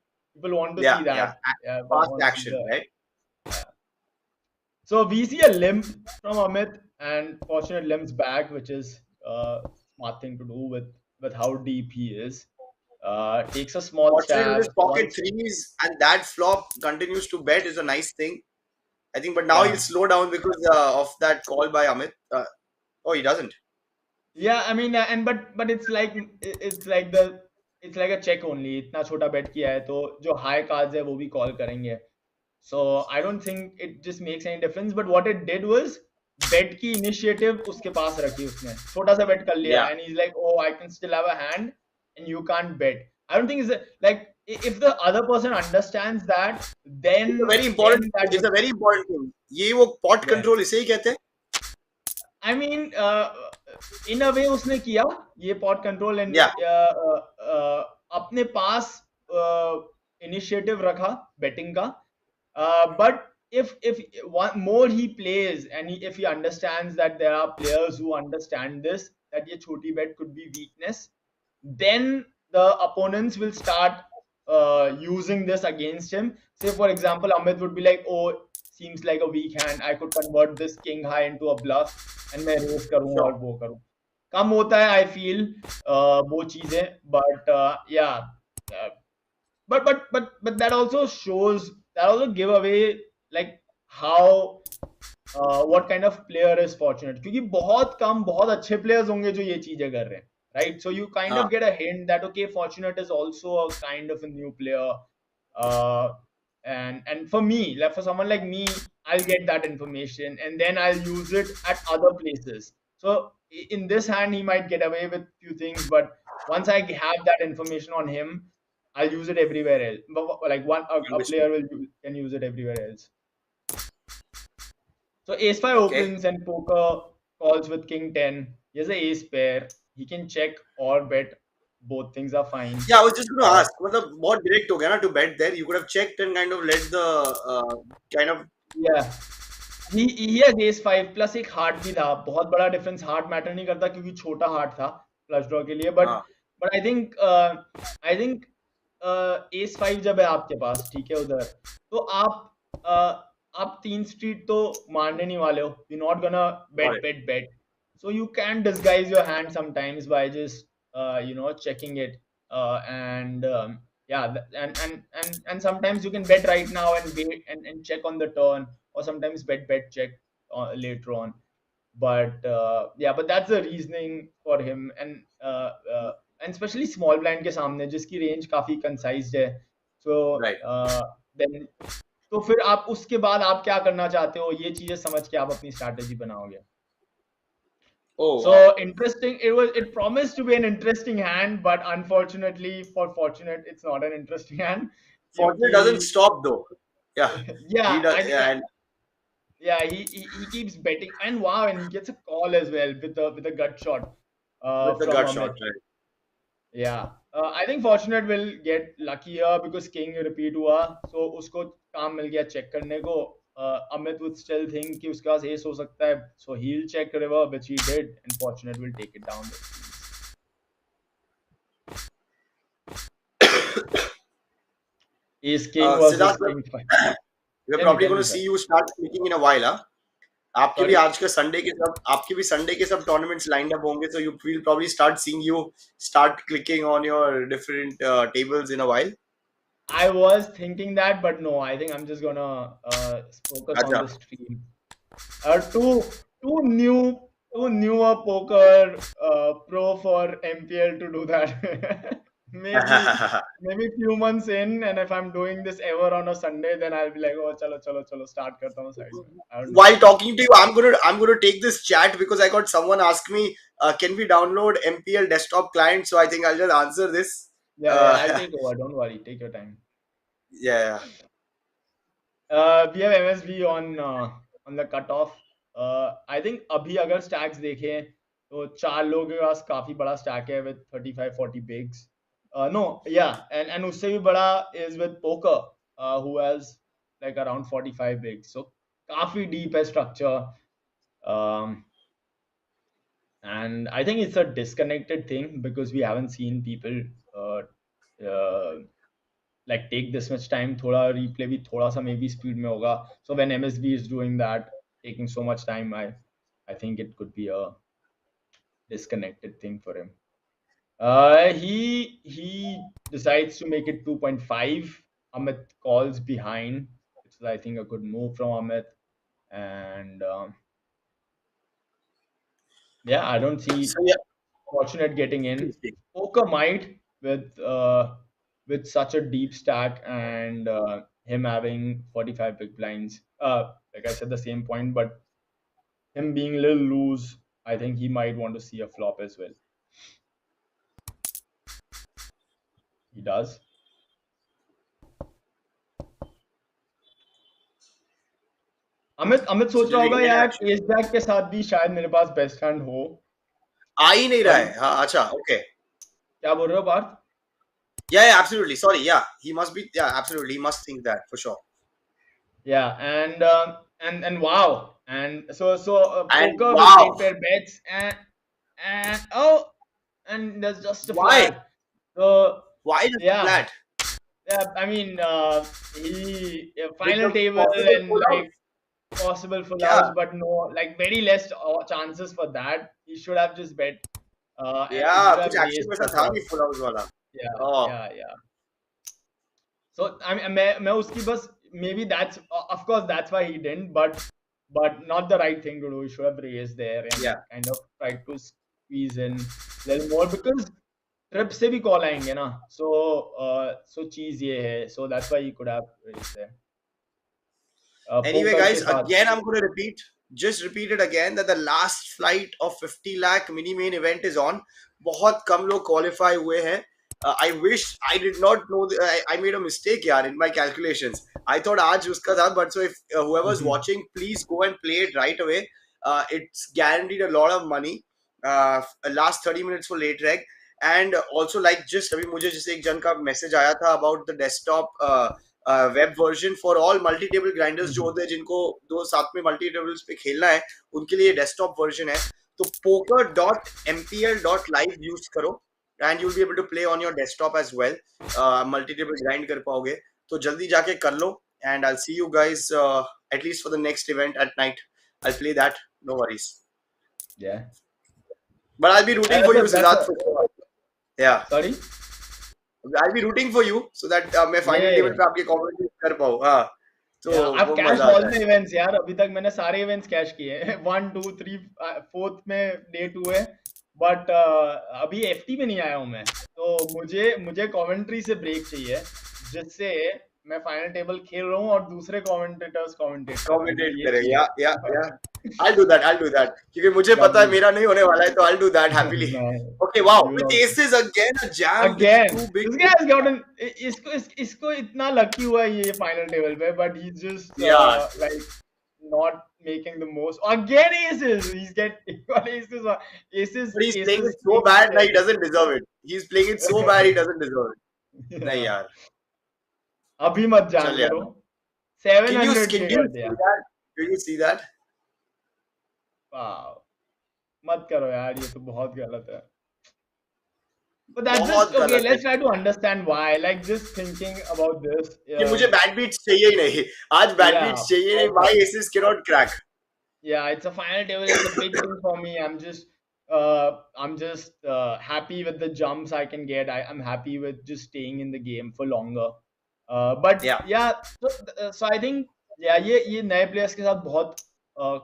Yeah, that. Yeah, fast want to see action, the. right? So we see a limp from Amit, and fortunate limps back, which is a smart thing to do with how deep he is. Takes a small Fortunately, with stab his pocket once. threes and that flop continues to bet is a nice thing. I think, but now Yeah. he'll slow down because of that call by Amit. Oh, he doesn't. Yeah, I mean, and but it's like a check only. इतना छोटा bet किया है तो जो high cards है वो भी call करेंगे. So I don't think it just makes any difference. But what it did was bet की initiative उसके पास रखी उसने. छोटा सा bet कर लिया, Yeah. and he's like, oh, I can still have a hand, and you can't bet. I don't think like if the other person understands that, then It's a very important. then that It's a very important thing. ये वो pot yeah. control इसे ही कहते हैं. I mean, in a way उसने किया ये pot control and Yeah. अपने पास initiative रखा betting का, but if one more he plays and if he understands that there are players who understand this, that ये छोटी bet could be weakness, then the opponents will start using this against him. Say for example, Amit would be like, oh, seems like a weak hand, I could convert this king high into a bluff and मैं raise करूँ Sure. और वो करूँ. कम होता है I feel वो चीजें, but yeah, but that also shows, that also give away like how what kind of player is fortunate, क्योंकि बहुत कम बहुत अच्छे players होंगे जो ये चीजें कर रहे हैं, right? So you kind of get a hint that okay, fortunate is also a kind of a new player, and for me, like for someone like me, I'll get that information and then I'll use it at other places. So in this hand he might get away with few things, but once I have that information on him, I'll use it everywhere else. But like a player can use it everywhere else. So ace 5 Okay. opens and poker calls with king 10. He has an ace pair. He can check or bet. Both things are fine. Yeah, I was just going to ask. मतलब बहुत direct हो गया ना to bet there. You could have checked and kind of let the kind of. Yeah. He has ace 5 plus एक heart भी था. बहुत बड़ा difference. Heart matter नहीं करता क्योंकि छोटा heart था flush draw के लिए. But I think ace 5 जब है आपके पास, ठीक है, उधर तो आप 3 street तो मारने नहीं वाले हो. You're not gonna bet. So you can disguise your hand sometimes by just checking it, yeah, and sometimes you can bet right now and wait and check on the turn, or sometimes bet check later on. But yeah, but that's the reasoning for him, and especially small blind के सामने जिसकी range काफी concise है. So then तो फिर आप उसके बाद आप क्या करना चाहते हो, ये चीजें समझ के आप अपनी strategy बनाओगे. Oh, so interesting. It promised to be an interesting hand, but unfortunately for fortunate, it's not an interesting hand. Fortunate doesn't stop though. Yeah. Yeah. He keeps betting, and wow, and he gets a call as well with a gut shot. With the gut shot, right? Yeah. I think fortunate will get lucky here because king repeat हुआ, so उसको काम मिल गया check करने को. Amit would still think कि उसके पास ace हो सकता है, so he'll check river, which he did, and fortunate will take it down. Ace king versus Siddharth, king 5. we're probably going to see you start clicking in a while, huh? आपके भी आज के Sunday के सब tournaments lined up होंगे, so you will probably start seeing you start clicking on your different tables in a while. I was thinking that, but no, I think I'm just gonna focus on the stream. Two new too new a poker pro for MPL to do that. maybe few months in, and if I'm doing this ever on a Sunday, then I'll be like, oh, chalo, start karta hu side mein. I don't know. While talking to you, I'm gonna take this chat because I got someone ask me, can we download MPL desktop client? So I think I'll just answer this. Yeah, I'll take over. Don't worry. Take your time. Yeah. We have MSB on the cutoff. I think अभी अगर stacks देखें तो 4 लोगों के पास काफी बड़ा stack है with 35-40 bigs. No, yeah, and उससे भी बड़ा is with Poker, who has like around 45 bigs. So काफी deep है structure. And I think it's a disconnected thing because we haven't seen people like take this much time. थोड़ा replay भी थोड़ा सा maybe speed में होगा. So when MSB is doing that, taking so much time, I think it could be a disconnected thing for him. He decides to make it 2.5. Amit calls behind, which is I think a good move from Amit. And yeah, I don't see So yeah, Fortunate getting in. Poker might with such a deep stack and him having 45 big blinds. Like I said, the same point, but him being a little loose, I think he might want to see a flop as well. He does. Amit सोच रहा होगा यार S back के साथ भी शायद मेरे पास best hand हो. आ ही नहीं रहा है. हाँ, अच्छा, okay. क्या बोल रहे हो Partha? Yeah, absolutely. Sorry, yeah, he must be. Yeah, absolutely, he must think that for sure. Yeah, and wow, and so poker wow. with 8 pair bets and oh, and there's just a Why? flat. So Why does yeah, flat? yeah. I mean, he final With the table possible and pull-outs? like possible full Yeah. outs, but no, like very less chances for that. He should have just bet. And he should Yeah, have कुछ action raised वैसा the था flop. नहीं full house वाला. Yeah, Oh. yeah. So I mean, मैं उसकी बस maybe that's of course that's why he didn't, but not the right thing to do. He should have raised there and kind of tried to squeeze in a little more because trip से भी call आएंगे ना. So चीज ये है. So that's why he could have raised there. Anyway, Poker guys, के साथ again, I'm going to repeat it again that the last flight of 50 lakh mini main event is on. बहुत कम लोग qualify हुए हैं. I wish I did not know. I made a mistake यार in my calculations. I thought आज उसका था, but so if whoever's watching, please go and play it right away. It's guaranteed a lot of money. Last 30 minutes for late reg. And also like just अभी मुझे जैसे एक जन का message आया था about the desktop web version for all multi table grinders जो होते हैं जिनको दो साथ में मल्टी टेबल्स पे खेलना है उनके लिए डेस्कटॉप वर्जन है. तो poker.mpl.live यूज करो and you will be able to play on your desktop as well. Multi table grind कर पाओगे तो जल्दी जाके कर लो and I will see you guys at least for the next event at night. I will play that, no worries. Yeah, but I'll be rooting for you, Siddharth. Yeah, sorry. I'll be rooting for you so that मैं final table पे आपके comment कर पाऊँ. हाँ, तो I've cashed all the events यार. अभी तक मैंने सारे events कैश किए हैं. 1, 2, 3, 4th में day 2 है. But अभी FT में नहीं आया हूँ मैं. तो मुझे commentary से break चाहिए जिससे मैं फाइनल टेबल खेल रहा हूँ और दूसरे कमेंटेटर्स कमेंटेट करें. या I'll do that क्योंकि मुझे पता है मेरा नहीं होने वाला है, तो I'll do that happily. Okay, wow, with aces again, a jam too big. This guy has gotten इसको इतना लकी हुआ है ये फाइनल टेबल पे, but he's just like not making the most. Again aces, he's aces. But he's playing it so bad that he doesn't deserve it. He's playing it so bad he doesn't deserve it. नहीं यार, अभी मत जान करो. 700 Can you see that? Wow. मत करो यार, ये तो बहुत गलत है. But that's just okay. Let's try to understand why. Like just thinking about this. कि मुझे bad beats चाहिए ही नहीं. आज bad beats चाहिए नहीं. Why aces cannot crack? Yeah, it's a final table. It's a big thing for me. I'm just happy with the jumps I can get. I'm happy with just staying in the game for longer. But yeah. So I think ये नए players के साथ बहुत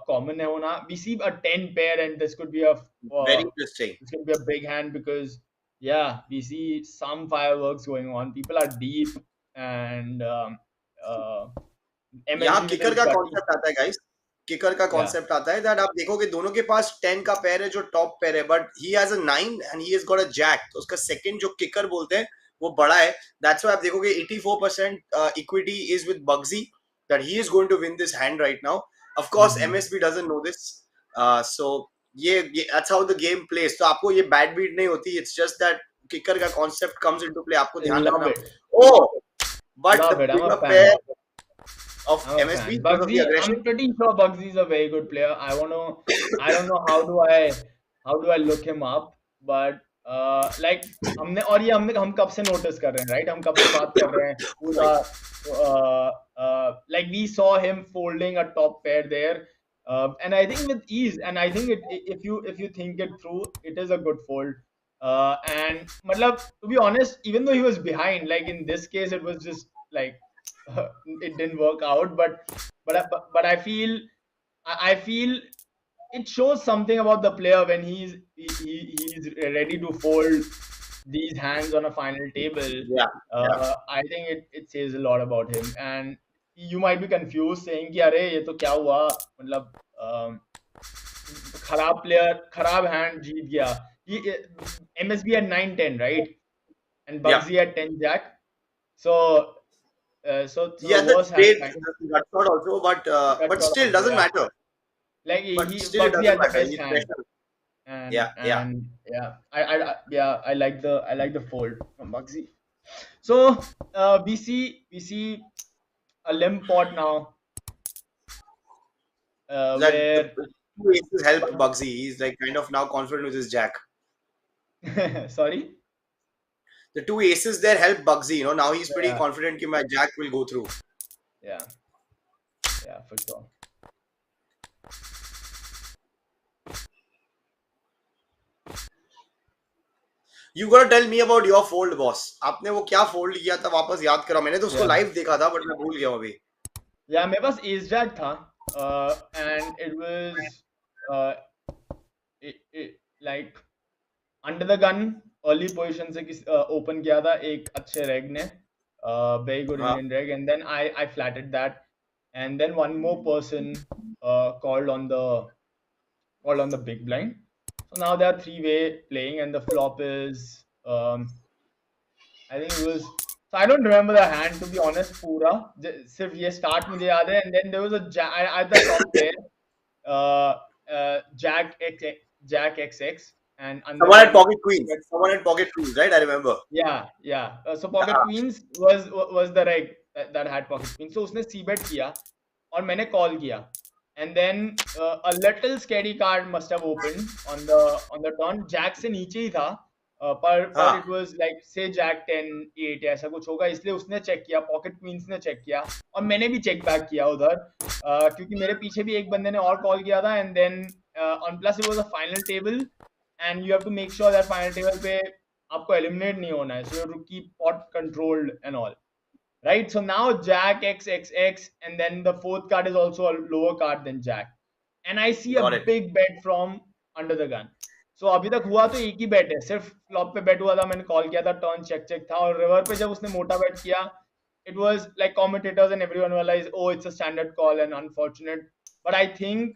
common है होना. We see a 10 pair and this could be a Very interesting. this could be a big hand because yeah, we see some fireworks going on. People are deep and uh, यहाँ MSB with kicker his का gutty. Concept आता है guys. Kicker का Yeah. Concept आता है that आप देखोगे दोनों के पास 10 का पेयर है जो टॉप पेयर है, but he has a 9 and he has got a jack. तो उसका सेकंड जो किकर बोलते हैं वो बड़ा है. दैट्स व्हाई आप देखोगे 84% equity is with Bugzy that he is going to win this hand right now. Of course MSB doesn't know this. So ये that's how the game plays. तो आपको ये बैड बीट नहीं होती. इट्स जस्ट दैट किकर का concept comes into play. आपको ध्यान Love रखना. it. Oh, but the Love it. I'm a bigger fan. pair of I'm a MSB fan. because of the Bugsy, aggression. I'm pretty sure Bugsy is a very good player. I don't know how do I look him up, but like हम कब से notice कर रहे हैं, right? हम कब से बात कर रहे हैं पूरा like we saw him folding a top pair there, and I think with ease, and I think if you think it through, it is a good fold. And matlab, to be honest, even though he was behind, like in this case, it was just like it didn't work out. But I feel I feel it shows something about the player when he's ready to fold these hands on a final table. Yeah, yeah. I think it says a lot about him. And you might be confused saying कि अरे ये तो क्या हुआ, मतलब खराब player, खराब hand जीत गया. MSB at 9-10, right? And Bugsy at 10 jack. So Yeah, the worst that's great. hand. Gutshot also, but still Also, doesn't yeah. matter. Like But still it Bugsy doesn't had the matter. best He's hand. special. And Yeah, yeah. I like the fold from Bugsy. So we see a limp pot now, That where the two aces help Bugsy. He's like kind of now confident with his jack. sorry. The two aces there help Bugsy. You know, now he's pretty Yeah. confident that my jack will go through. Yeah, for sure. You gotta tell me about your fold, boss. आपने वो क्या fold किया था वापस याद करो. मैंने तो उसको Yeah. live देखा था, but मैं भूल गया हूँ अभी. Yeah, मेरे पास ace jack था, and it was like under the gun early position से open किया था एक अच्छे reg ने, very good हाँ. Indian reg, and then I flatted that, and then one more person called on the big blind. So now they are three-way playing, and the flop is I think it was. So I don't remember the hand, to be honest. पूरा सिर्फ ये start मुझे याद है, and then there was a at the top there, Jack XX, and under Someone had gun. pocket queens. Someone had pocket queens, right? I remember. Yeah. So pocket queens was the reg that had pocket queens. So उसने c bet किया और मैंने call किया, and then a little scary card must have opened on the turn. Jack से नीचे ही था, पर it was like say Jack 10-8 ऐसा कुछ होगा, इसलिए उसने check किया, pocket queens ने check किया और मैंने भी check back किया उधर, क्योंकि मेरे पीछे भी एक बंदे ने और call किया था, and then on plus it was a final table. And you have to make sure that final table पे आपको eliminate नहीं होना है, so you have to keep pot controlled and all, right? So now Jack XXX, and then the fourth card is also a lower card than Jack, and I see a big bet from under the gun. So अभी तक हुआ तो एक ही bet है, सिर्फ flop पे bet हुआ था, मैंने call किया था, turn check था, और river पे जब उसने मोटा bet किया, it was like commentators and everyone realized, oh, it's a standard call and unfortunate. But I think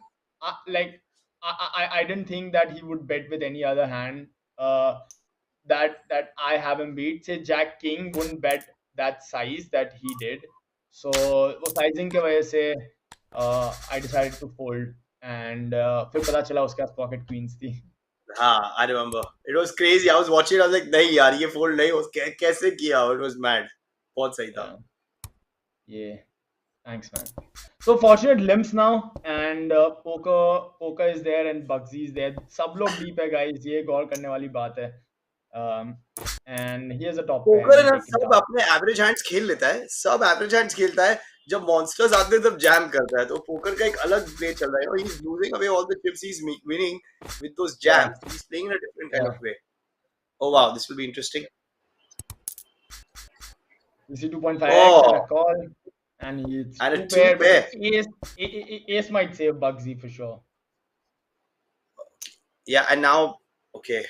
I didn't think that he would bet with any other hand that I have him beat. Say Jack King wouldn't bet that size that he did. So वो sizing के वजह से I decided to fold, and फिर पता चला उसके पास pocket queens थी. हाँ, I remember. It was crazy. I was watching. I was like, नहीं यार, ये fold नहीं. उसके कैसे किया? It was mad. बहुत सही था. Yeah. Thanks, man. So fortunate limps now, and poker is there and Bugsy is there. सब लोग deep है, guys. ये गौर करने वाली बात है. And here's a top pair. Poker है ना, सब अपने एवरेज हैंड्स खेल लेता है. सब एवरेज हैंड्स खेलता है. जब मॉन्स्टर्स आते हैं तब जैम करता है. तो पोकर का एक अलग प्ले चल रहा है. He's losing away all the chips he's winning with those jams. He's playing in a different kind of way. Oh wow, this will be interesting. You see 2.5x and a call. and it's And a two two pair, but pair. ace might save Bugsy for sure. Yeah, and now okay.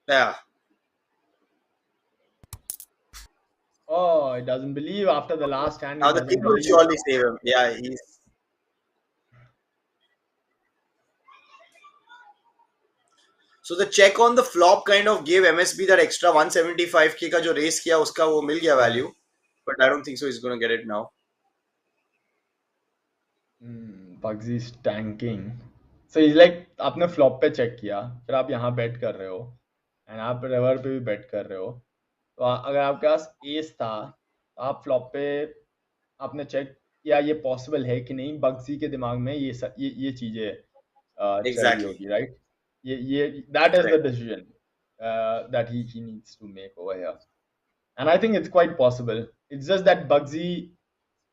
Yeah. Oh, he doesn't believe after the last hand. He Now the king doesn't will believe. surely save him. Yeah, he's. So the check on the flop kind of gave MSB that extra 175k का जो raise किया उसका वो मिल गया Yeah. value, but I don't think so he's gonna get it now. Bugsy's tanking. So he's like आपने flop पे check किया, फिर आप यहाँ bet कर रहे हो, and आप river पे भी bet कर रहे हो. तो अगर आपके पास ace था, तो आप flop पे आपने check किया ये possible है कि नहीं, Bugsy के दिमाग में ये चीजें चल रही Exactly. होगी, right? ये that is the Correct. decision that he needs to make over here, and I think it's quite possible. It's just that Bugsy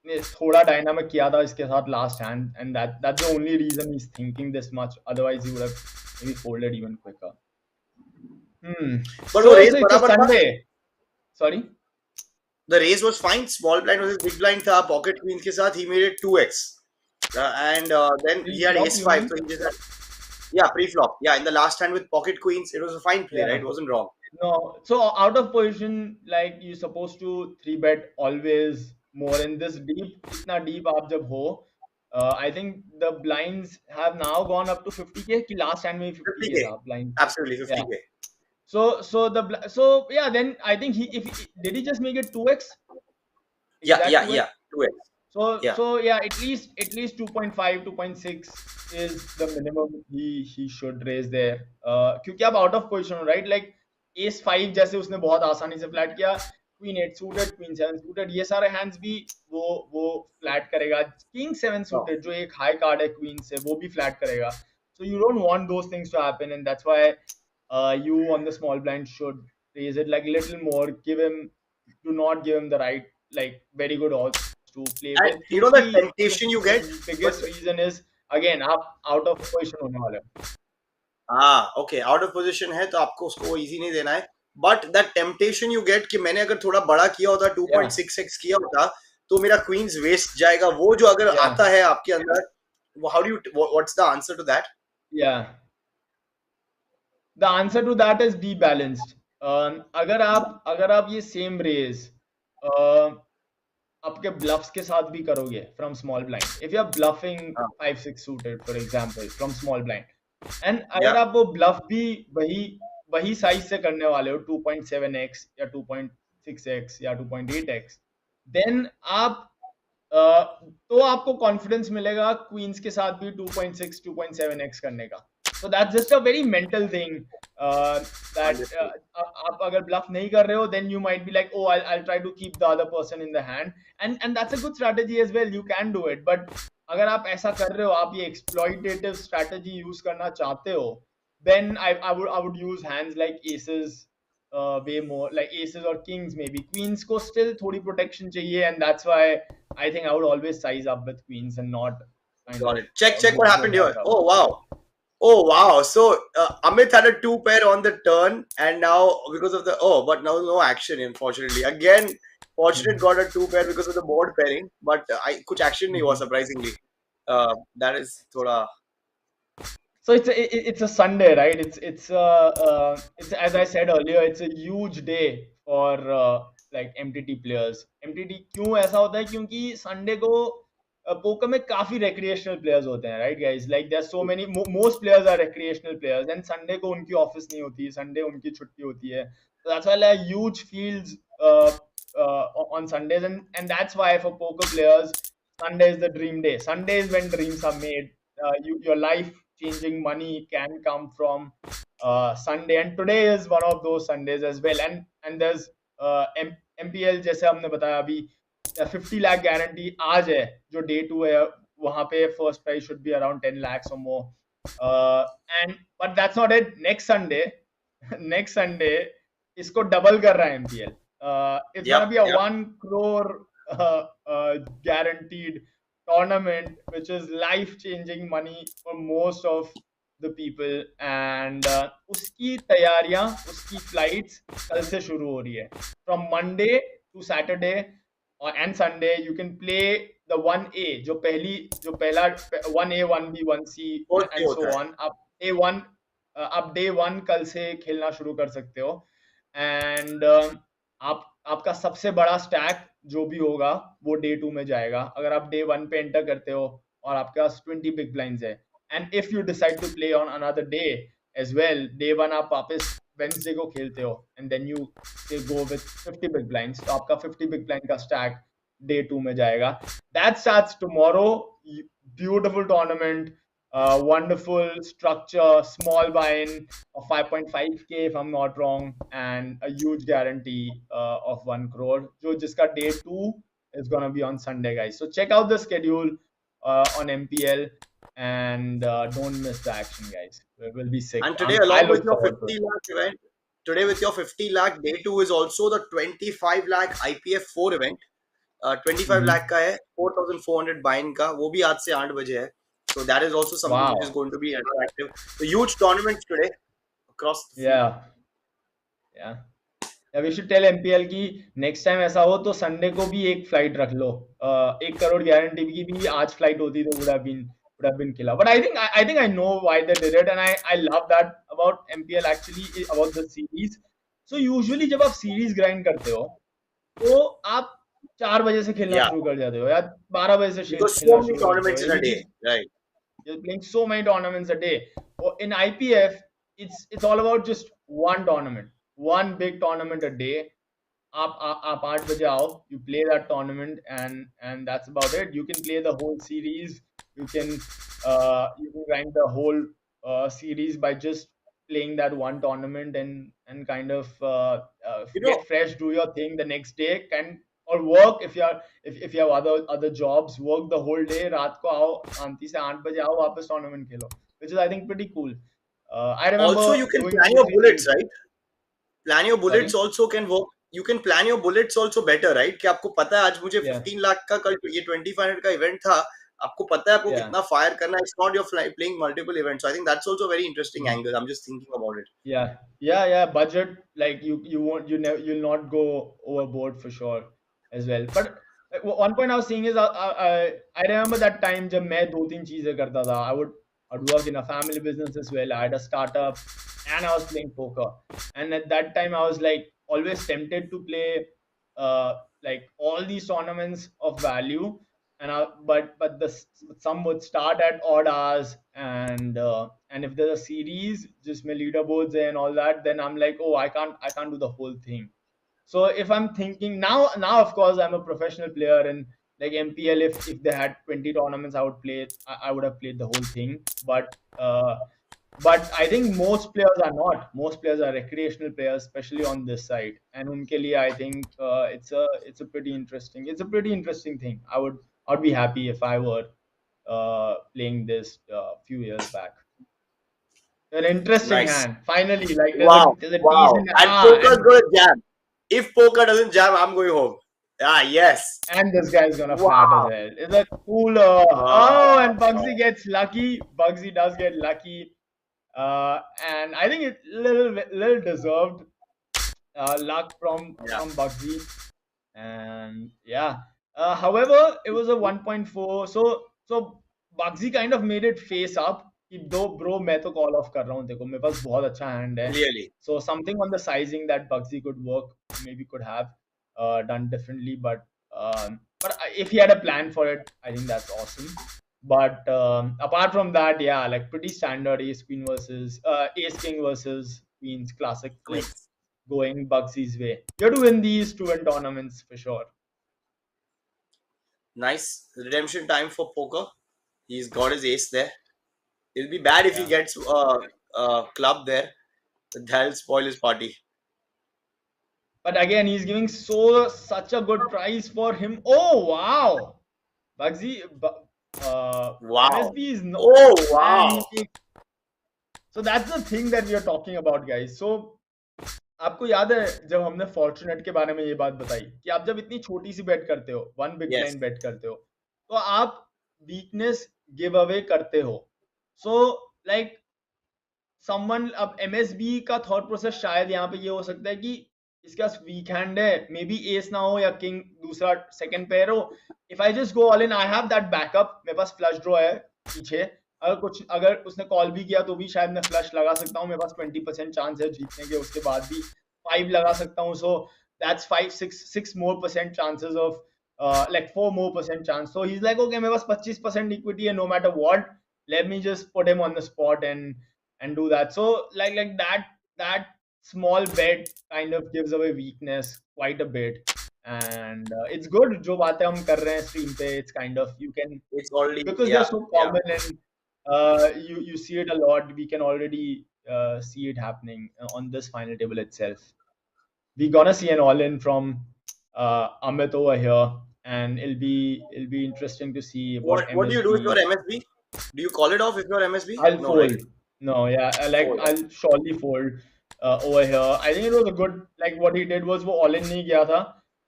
ने थोड़ा डायनामिक किया था इसके साथ last hand, and that's the only reason he's thinking this much. Otherwise, he would have maybe folded even quicker. But So वो raise it's a बराबर था. Sunday. Sorry. The raise was fine. Small blind was his big blind था. Pocket queens के साथ he made it 2x. And then he had Pre-flop, ace you 5, mean? so he just had, yeah, pre-flop. Yeah, in the last hand with pocket queens, it was a fine play, Yeah. right? It wasn't wrong. No, so out of position, like you're supposed to 3-bet always more in this deep. Itna deep aap jab ho, I think the blinds have now gone up to 50k. Ki last hand mein 50k 50k. tha blind. Absolutely, Yeah. 50k. So yeah, then I think did he just make it 2x? Yeah, 2x? 2x. Yeah. So yeah, at least 2.5, 2.6 is the minimum he should raise there. क्योंकि आप out of position हो, right? Like ace 5 जैसे उसने बहुत आसानी से flat किया, queen 8 suited, queen 7 suited, ये सारे hands भी वो flat करेगा. King 7 suited जो एक high card है queen से, वो भी flat करेगा. So you don't want those things to happen, and that's why you on the small blind should raise it like little more. Do not give him the right, like very good odds to play And with. you know the क्योंकि temptation you get? the biggest reason is again आप out of position होने वाले हो. Okay, out of position है तो आपको उसको वो easy नहीं देना है. But that temptation you get कि मैंने अगर थोड़ा बड़ा किया होता 2.6x किया होता तो मेरा queens waste जाएगा. वो जो अगर आता है आपके अंदर, how do you, what's the answer to that? Yeah. The answer to that is debalanced. अगर आप ये same raise आपके bluffs के साथ भी करोगे from small blind, if you are bluffing 5-6 suited for example from small blind, and अगर आप वो bluff भी वही size से करने वाले हो 2.7x या 2.6x या 2.8x, then आप तो आपको कॉन्फिडेंस मिलेगा क्वींस के साथ भी 2.6 2.7x करने का. So that's just a very mental thing that आप अगर bluff नहीं कर रहे हो, then you might be like, oh, I'll try to keep the other person in the hand, and that's a good strategy as well. You can do it, but अगर आप ऐसा कर रहे हो, आप ये exploitative strategy use करना चाहते हो, then I would use hands like aces way more, like aces or kings maybe. Queens को still थोड़ी protection चाहिए, and that's why I think I would always size up with queens and not Got it. Check what happened here. Oh wow. So Amit had a 2 pair on the turn, and now because of the but now no action, unfortunately. Again, Fortunate got a 2 pair because of the board pairing, but कुछ action नहीं हुआ surprisingly. That is thoda. So it's a Sunday, right? It's as I said earlier, it's a huge day for like MTT players. MTT क्यों ऐसा होता है? क्योंकि Sunday को poker में काफी recreational players होते हैं, right guys? Like there's so many, most players are recreational players, and Sunday को उनकी office नहीं होती, Sunday उनकी छुट्टी होती है. So that's why like huge fields on Sundays, and that's why for poker players Sunday is the dream day. Sunday is when dreams are made. Your life changing money can come from Sunday, and today is one of those Sundays as well. And there's MPL जैसे हमने बताया अभी 50 lakh guarantee आज है, जो day 2 है, वहाँ पे first prize should be around 10 lakhs or more. But that's not it. Next Sunday इसको double कर रहा है MPL. It's gonna be a 1 crore guaranteed tournament, which is life changing money for most of the people, and उसकी तैयारियां, उसकी flights कल से शुरू हो रही है. From Monday to Saturday and Sunday you can play the 1A, जो पहला 1A 1B 1C Fourth day and होता so है. on. आप डे 1 कल से खेलना शुरू कर सकते हो, एंड आपका सबसे बड़ा स्टैक जो भी होगा वो डे 2 में जाएगा. अगर आप डे 1 पे एंटर करते हो और आपके पास 20 बिग ब्लाइंड्स है, and if you decide to play on another day as well, day 1 आप वापस वेंसडे को खेलते हो and then you go with 50 big blinds, तो आपका 50 बिग ब्लाइंड का स्टैक डे 2 में जाएगा. That starts tomorrow. Beautiful tournament, wonderful structure, small buy-in of 5.5k if I'm not wrong, and a huge guarantee of 1 crore. So jiska day 2 is gonna be on Sunday, guys. So check out the schedule on MPL, and don't miss the action, guys. It will be sick. And today, I along with look your forward to 50 it. lakh event, today with your 50 lakh, day 2 is also the 25 lakh IPF 4 event. 25 lakh का है, 4,400 buy-in का, वो भी आज से 8 बजे है. So that is also something which is Wow. going to be attractive. So huge tournaments today across the field. Yeah. Yeah. या वी शुड टेल MPL की नेक्स्ट टाइम ऐसा हो तो संडे को भी एक फ्लाइट रख लो. 1 करोड़ गारंटी की भी आज फ्लाइट होती तो would have been killer. But I think I know why they did it, and I love that about MPL actually, about the series. So usually जब आप series grind करते हो तो आप 4 बजे से खेलना Yeah. शुरू कर जाते हो या 12 बजे से Because खेलना so many शुरू कर tournaments देते in हो. a day, right? You're playing so many tournaments a day. In IPF, it's all about just one tournament, one big tournament a day. आप 8 बजे आओ, you play that tournament, and that's about it. You can play the whole series. You can grind the whole series by just playing that one tournament, and kind of You know, get fresh, do your thing the next day, or work if you have other jobs. Work the whole day. रात को आओ, शांति से 8 बजे आओ, वापस tournament Khelo, which is I think pretty cool. I remember also you can doing plan 2, your 3 bullets, things. right? Plan your bullets Sorry? also can work. You can plan your bullets also better, right? कि आपको पता है आज मुझे Yeah. 15 lakh का, कल ये 2500 का इवेंट था, आपको पता है आपको Yeah. कितना फायर करना है. It's not you're playing multiple events. So I think that's also a very interesting angle. I'm just thinking about it. Yeah. Budget, like you won't, you'll not go overboard for sure as well. But one point I was saying is, I remember that time जब मैं 2-3 चीजें करता था. I'd work in a family business as well. I had a startup and I was playing poker. And at that time I was like always tempted to play like all these tournaments of value. But some would start at odd hours, and if there's a series just my leaderboards and all that, then I'm like, oh, I can't do the whole thing. So if I'm thinking now of course I'm a professional player, and like MPL, if they had 20 tournaments, I would have played the whole thing. But I think most players are not. Most players are recreational players, especially on this side. And unke liye, I think it's a pretty interesting thing. I'd be happy if I were playing this few years back. An interesting Nice. hand. Finally, like Wow. there's a Wow. decent And poker's going to jam. If poker doesn't jam, I'm going home. Yes. and this guy's gonna Wow. flat as hell. It's a cooler. Oh, and Bugsy gets lucky. Bugsy does get lucky. And I think it's little deserved luck from Bugsy. And yeah. However, it was a 1.4. So Bugsy kind of made it face up. कि दो bro मैं तो call of कर रहा हूँ, देखो मेरे पास बहुत अच्छा हैंड है. Clearly. So something on the sizing that Bugsy could work, maybe could have done differently, but if he had a plan for it, I think that's awesome. But apart from that, yeah, like pretty standard ace king versus queens, classic flip, going Bugsy's way. You have to win these 2 tournaments for sure. Nice redemption time for poker. He's got his ace there. It'll be bad if he gets club there. That'll spoil his party. But again, he's giving such a good price for him. Oh wow, Bugsy. Wow. MSB is no. Oh wow. So that's the thing that we are talking about, guys. So आपको याद है जब हमने fortunate के बारे में ये बात बताई कि आप जब इतनी छोटी सी बेट करते हो, 1 बिग ब्लाइंड बेट करते हो, तो आप वीकनेस गिव अवे करते हो. So like समवन अब MSB का थॉट प्रोसेस शायद यहाँ पे ये हो सकता है कि इसके पास वीक हैंड है, मे बी एस ना हो या किंग दूसरा सेकंड पेयर हो. If I just go all in, I have that backup. मेरे पास फ्लश ड्रॉ है पीछे, अगर उसने कॉल भी किया तो भी शायद मैं फ्लश लगा सकता हूँ. मेरे पास 20% चांस है जीतने के, उसके बाद भी 5 लगा सकता हूँ. So that's 6 more percent chances of like 4 more percent chance. So he's like, okay, मेरे पास 25% equity है, no matter what, let me just put him on the spot and do that. So like that small bet kind of gives away weakness quite a bit, and it's good. जो बातें हम कर रहे हैं stream पे, it's kind of, you can, It's already, because yeah, they're so common, and you see it a lot. We can already see it happening on this final table itself. We're gonna see an all-in from Amit over here, and it'll be interesting to see what What do you do with your MSB. MSB? Do you call it off with your MSB? I'll No, fold. right? No, yeah, Fold. I'll surely fold over here. I think it was a good, like what he did was वो all in नहीं किया था.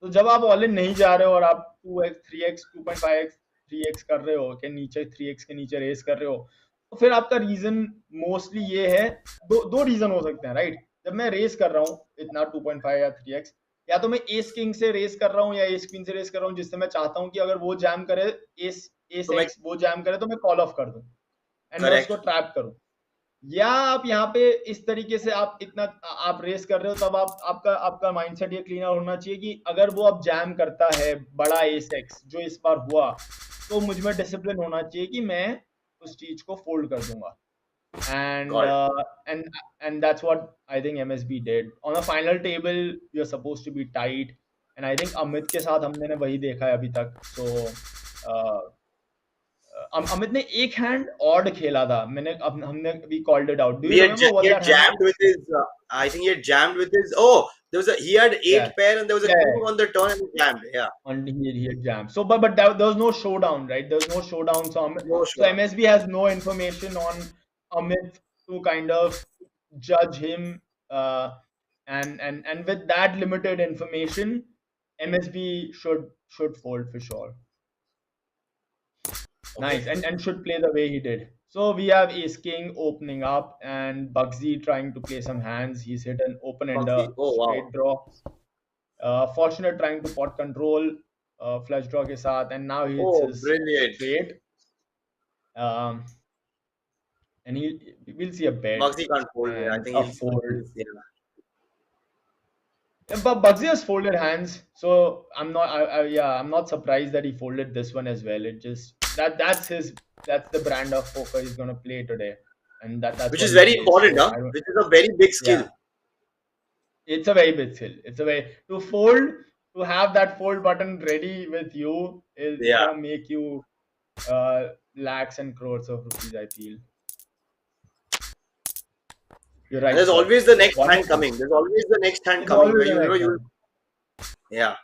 तो जब आप all in नहीं जा रहे हो और आप 2x, 3x, 2.5x, 3x कर रहे हो, के नीचे 3x के नीचे रेस कर रहे हो, तो फिर आपका रीजन मोस्टली ये है, दो रीजन हो सकते हैं, राइट? जब मैं रेस कर रहा हूँ इतना 2.5 या 3x, या तो मैं एस किंग से रेस कर रहा हूँ या एस क्वीन से रेस कर रहा हूँ, जिससे मैं चाहता हूँ कि अगर वो जैम करे, एस तो एक्स वो जैम करे, तो मैं कॉल ऑफ कर दूं एंड मैं Correct. उसको ट्रैप करूं. या आप यहाँ पे इस तरीके से आप इतना आप रेस कर रहे हो, तब आपका माइंडसेट ये क्लीन आउट होना चाहिए कि अगर वो अब जैम करता है बड़ा एस एक्स जो इस बार हुआ, तो मुझ में डिसिप्लिन होना चाहिए कि मैं उस चीज को फोल्ड कर दूंगा. And that's what I think MSB did. On a final table, you're supposed to be tight, and I think Amit के साथ हमने वही देखा है अभी तक. So अमित ने एक हैंड ऑड खेला था. हमने we called it out. Do you remember what He had that hand jammed was? with his. I think he had jammed with his. Oh, he had 8 Yeah. pair and there was a Yeah. king on the turn and he jammed. Yeah. And he had jammed. So, but there was no showdown, right? There was no showdown. So, No so showdown. MSB has no information on Amit to kind of judge him. And with that limited information, MSB should fold for sure. Nice, and should play the way he did. So we have Ace King opening up and Bugsy trying to play some hands. He's hit an open ender straight draw. Fortunate trying to pot control flush draw ke saath, and now he hits his straight. And we'll see a bet. Bugsy can't fold. I think a fold. Yeah. But Bugsy has folded hands, so I'm not surprised that he folded this one as well. It just that's the brand of poker he's gonna play today, and that's which is very important, huh? Which is a very big skill. Yeah. It's a very big skill. It's a way to fold, to have that fold button ready with you is gonna make you lakhs and crores of rupees, I feel. You're right. And there's always the next hand coming. There's always the next hand coming. Where you yeah.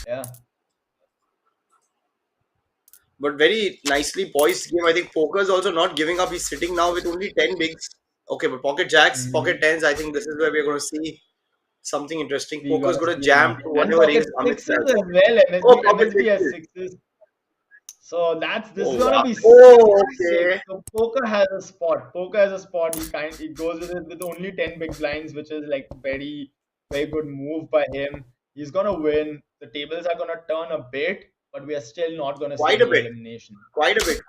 Yeah. But very nicely poised game. I think poker is also not giving up. He's sitting now with only 10 bigs. Okay, but pocket jacks, pocket tens, I think this is where we're going to see something interesting. Poker's going to jam to whatever range Amit says. MSB has sixes. So this is gonna be sick. Okay. So poker has a spot. It goes with only 10 big blinds, which is like very, very good move by him. He's gonna win. The tables are gonna turn a bit, but we are still not gonna see elimination. Quite a bit.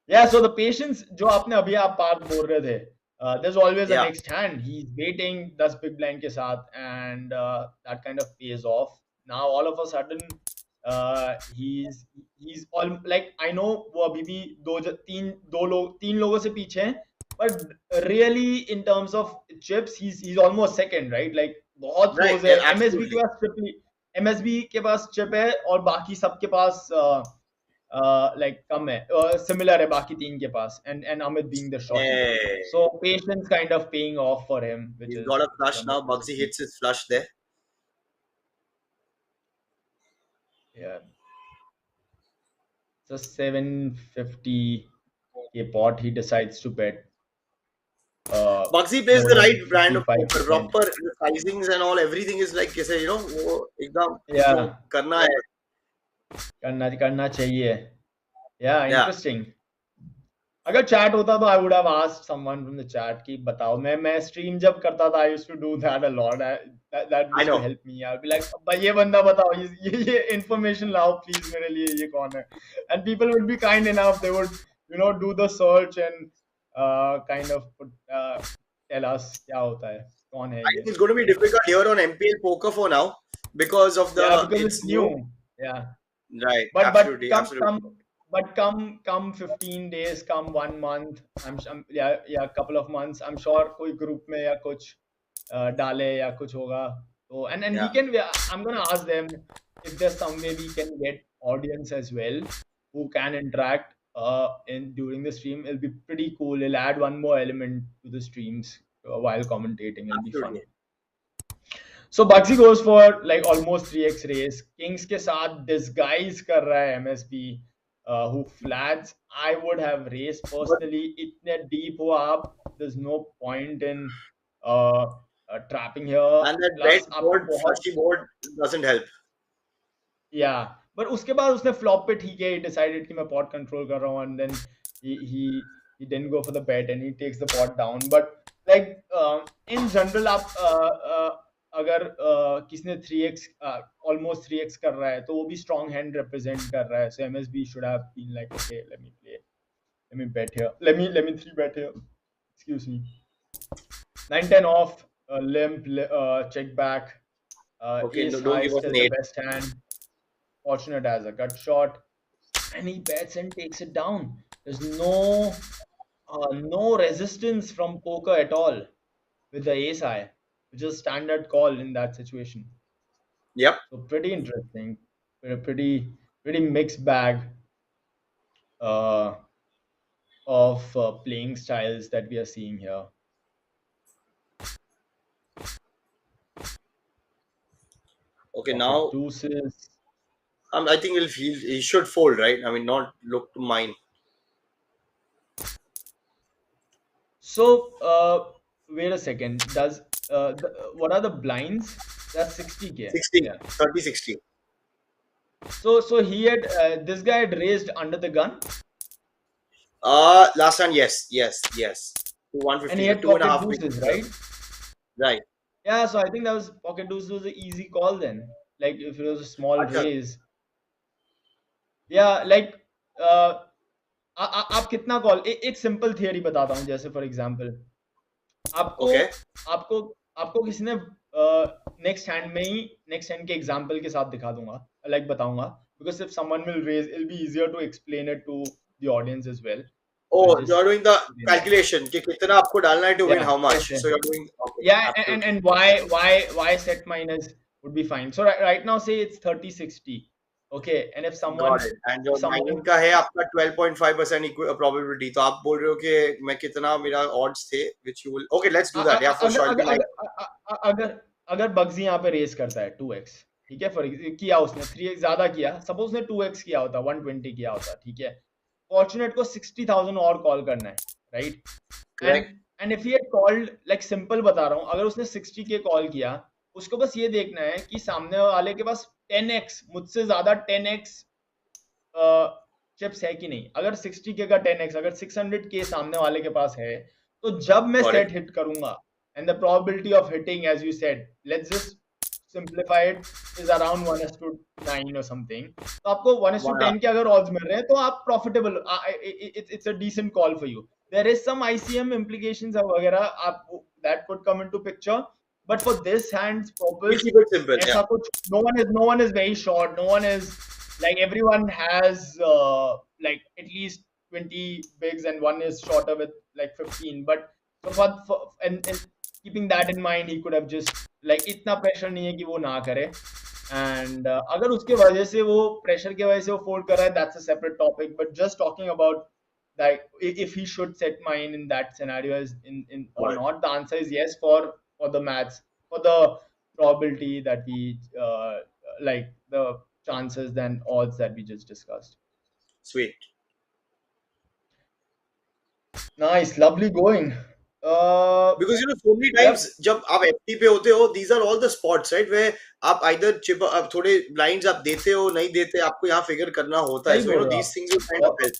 Yeah. So the patience, जो आपने अभी आप Parth बोल रहे थे, there's always a next hand. He's waiting 10 big blind के साथ, and that kind of pays off. Now all of a sudden he's all like, I know वो अभी भी तीन लोगों से पीछे हैं, but really in terms of chips he's almost second, right? Like बहुत close है. MSB के पास chip है और बाकी सबके पास like कम है, similar है बाकी तीन के पास, and Amit being the short. So patience kind of paying off for him. He's got a flush now. Bugsy hits his flush there. Yeah. So 750 a pot he decides to bet. Bugsy plays the right brand of poker. Proper the sizings and all, everything is like, you know, वो एकदम करना है. करना चाहिए. Yeah, interesting. अगर chat होता तो I would have asked someone from the chat कि बताओ. मैं stream जब करता था, I used to do that a lot. That I used to know. help me. I'd be like, भाई ये बंदा बताओ, ये information लाओ please मेरे लिए, ये कौन है? And people would be kind enough. They would, do the search and kind of tell us क्या होता है, कौन है I ये. think it's going to be difficult here on MPL Poker for now because of Yeah, the because it's it's new. new. Yeah. Right. But Absolutely. come Absolutely. come 15 days, come 1 month, yeah, couple of months, I'm sure कोई group में या कुछ डाले या कुछ होगा. So and Yeah. I'm gonna ask them if there's some way we can get audience as well who can interact in during the stream. It'll be pretty cool. It'll add one more element to the streams while commentating. It'll be fun. Absolutely. So Bugsy goes for like almost 3x raise. Kings के साथ disguise कर रहा है MSB who flats. I would have raised But personally. इतने deep हो आप. There's no point in uh, trapping here. and that Plus bet आपको board, बहुत flushy board doesn't help. yeah. But उसके बाद उसने flop पे ठीक है. He decided कि मैं pot control कर रहा हूँ and then he didn't go for the bet and he takes the pot down. But like in general आप अगर किसने 3x almost 3x कर रहा है तो वो भी strong hand represent कर रहा है. So MSB should have been like, okay, let me bet here. Let me 3-bet here. Excuse me. 9-10 off, limp, check back. Okay, Ace don't high give us still an the 8. best hand. Fortunate as a gut shot, and he bets and takes it down. There's no resistance from poker at all with the ace high, which is standard call in that situation. Yep. So pretty interesting, pretty mixed bag of playing styles that we are seeing here. Okay, Pocket now deuces. I think he should fold, right? I mean, not look to mine. So wait a second. Does what are the blinds? That's 60K. 60, Yeah. 30, 60. So he had this guy had raised under the gun, Last time, yes. To 150, and he had two and a pocket half big. deuces, right? Right. Yeah. So I think that was pocket deuces was an easy call then. Like if it was a small Acha. raise. Yeah. Like आप कितना call एक simple theory बताता हूँ. जैसे for example Okay. आपको किसी ने next hand के एग्जांपल के साथ दिखा दूंगा, लाइक बताऊंगा, because if someone will raise, it'll be easier to explain it to the audience as well. Oh, you're doing the calculation कि कितना आपको डालना है to win how much. Yes. So you're doing okay, Yeah, absolutely. and why set minus would be fine. So right now say it's 30-60. Okay, and if someone Got it. And जो mining का है आपका 12.5% probability. तो आप बोल रहे हो कि मैं कितना मेरा odds थे which you will. Okay, let's do that. Yeah, for sure. I'll be like अगर बग्जी यहाँ पे रेस करता है 2x, ठीक है, किया उसने 3x ज्यादा किया, सपोज उसने 2x किया होता, 120 किया होता, ठीक है, फॉर्चुनेट को 60,000 और कॉल करना है, right? And if he had called, like simple बता रहा हूँ, अगर उसने 60K कॉल किया, उसको बस ये देखना है कि सामने वाले के पास 10x, मुझसे ज्यादा 10x चिप्स है कि नहीं. अगर 60K का 10x, अगर 600K सामने वाले के पास है, तो जब मैं सेट हिट करूंगा, and the probability of hitting, as you said, let's just simplify it, is around 1:9 or something. तो आपको 1:10 के अगर odds मिल रहे हैं, तो आप profitable, it's a decent call for you. There is some ICM implications वगैरह that could come into picture, but for this hand's purpose, keep it simple. ऐसा कुछ, no one is very short, no one is like, everyone has like at least 20 bigs and one is shorter with like 15, but so and keeping that in mind, he could have just like, इतना pressure नहीं है कि वो ना करे, and अगर उसके वजह से वो pressure के वजह से वो fold कर रहा है, that's a separate topic. But just talking about like if he should set mine in that scenario as in or not, the answer is yes for the maths, for the probability that we like the chances than odds that we just discussed. Sweet. Nice, lovely going. Because so many times जब आप FT पे होते हो, these are all the spots, right, where आप either chip आप थोड़े blinds आप देते हो, नहीं देते, आपको यहाँ figure करना होता है. So these things will kind of help.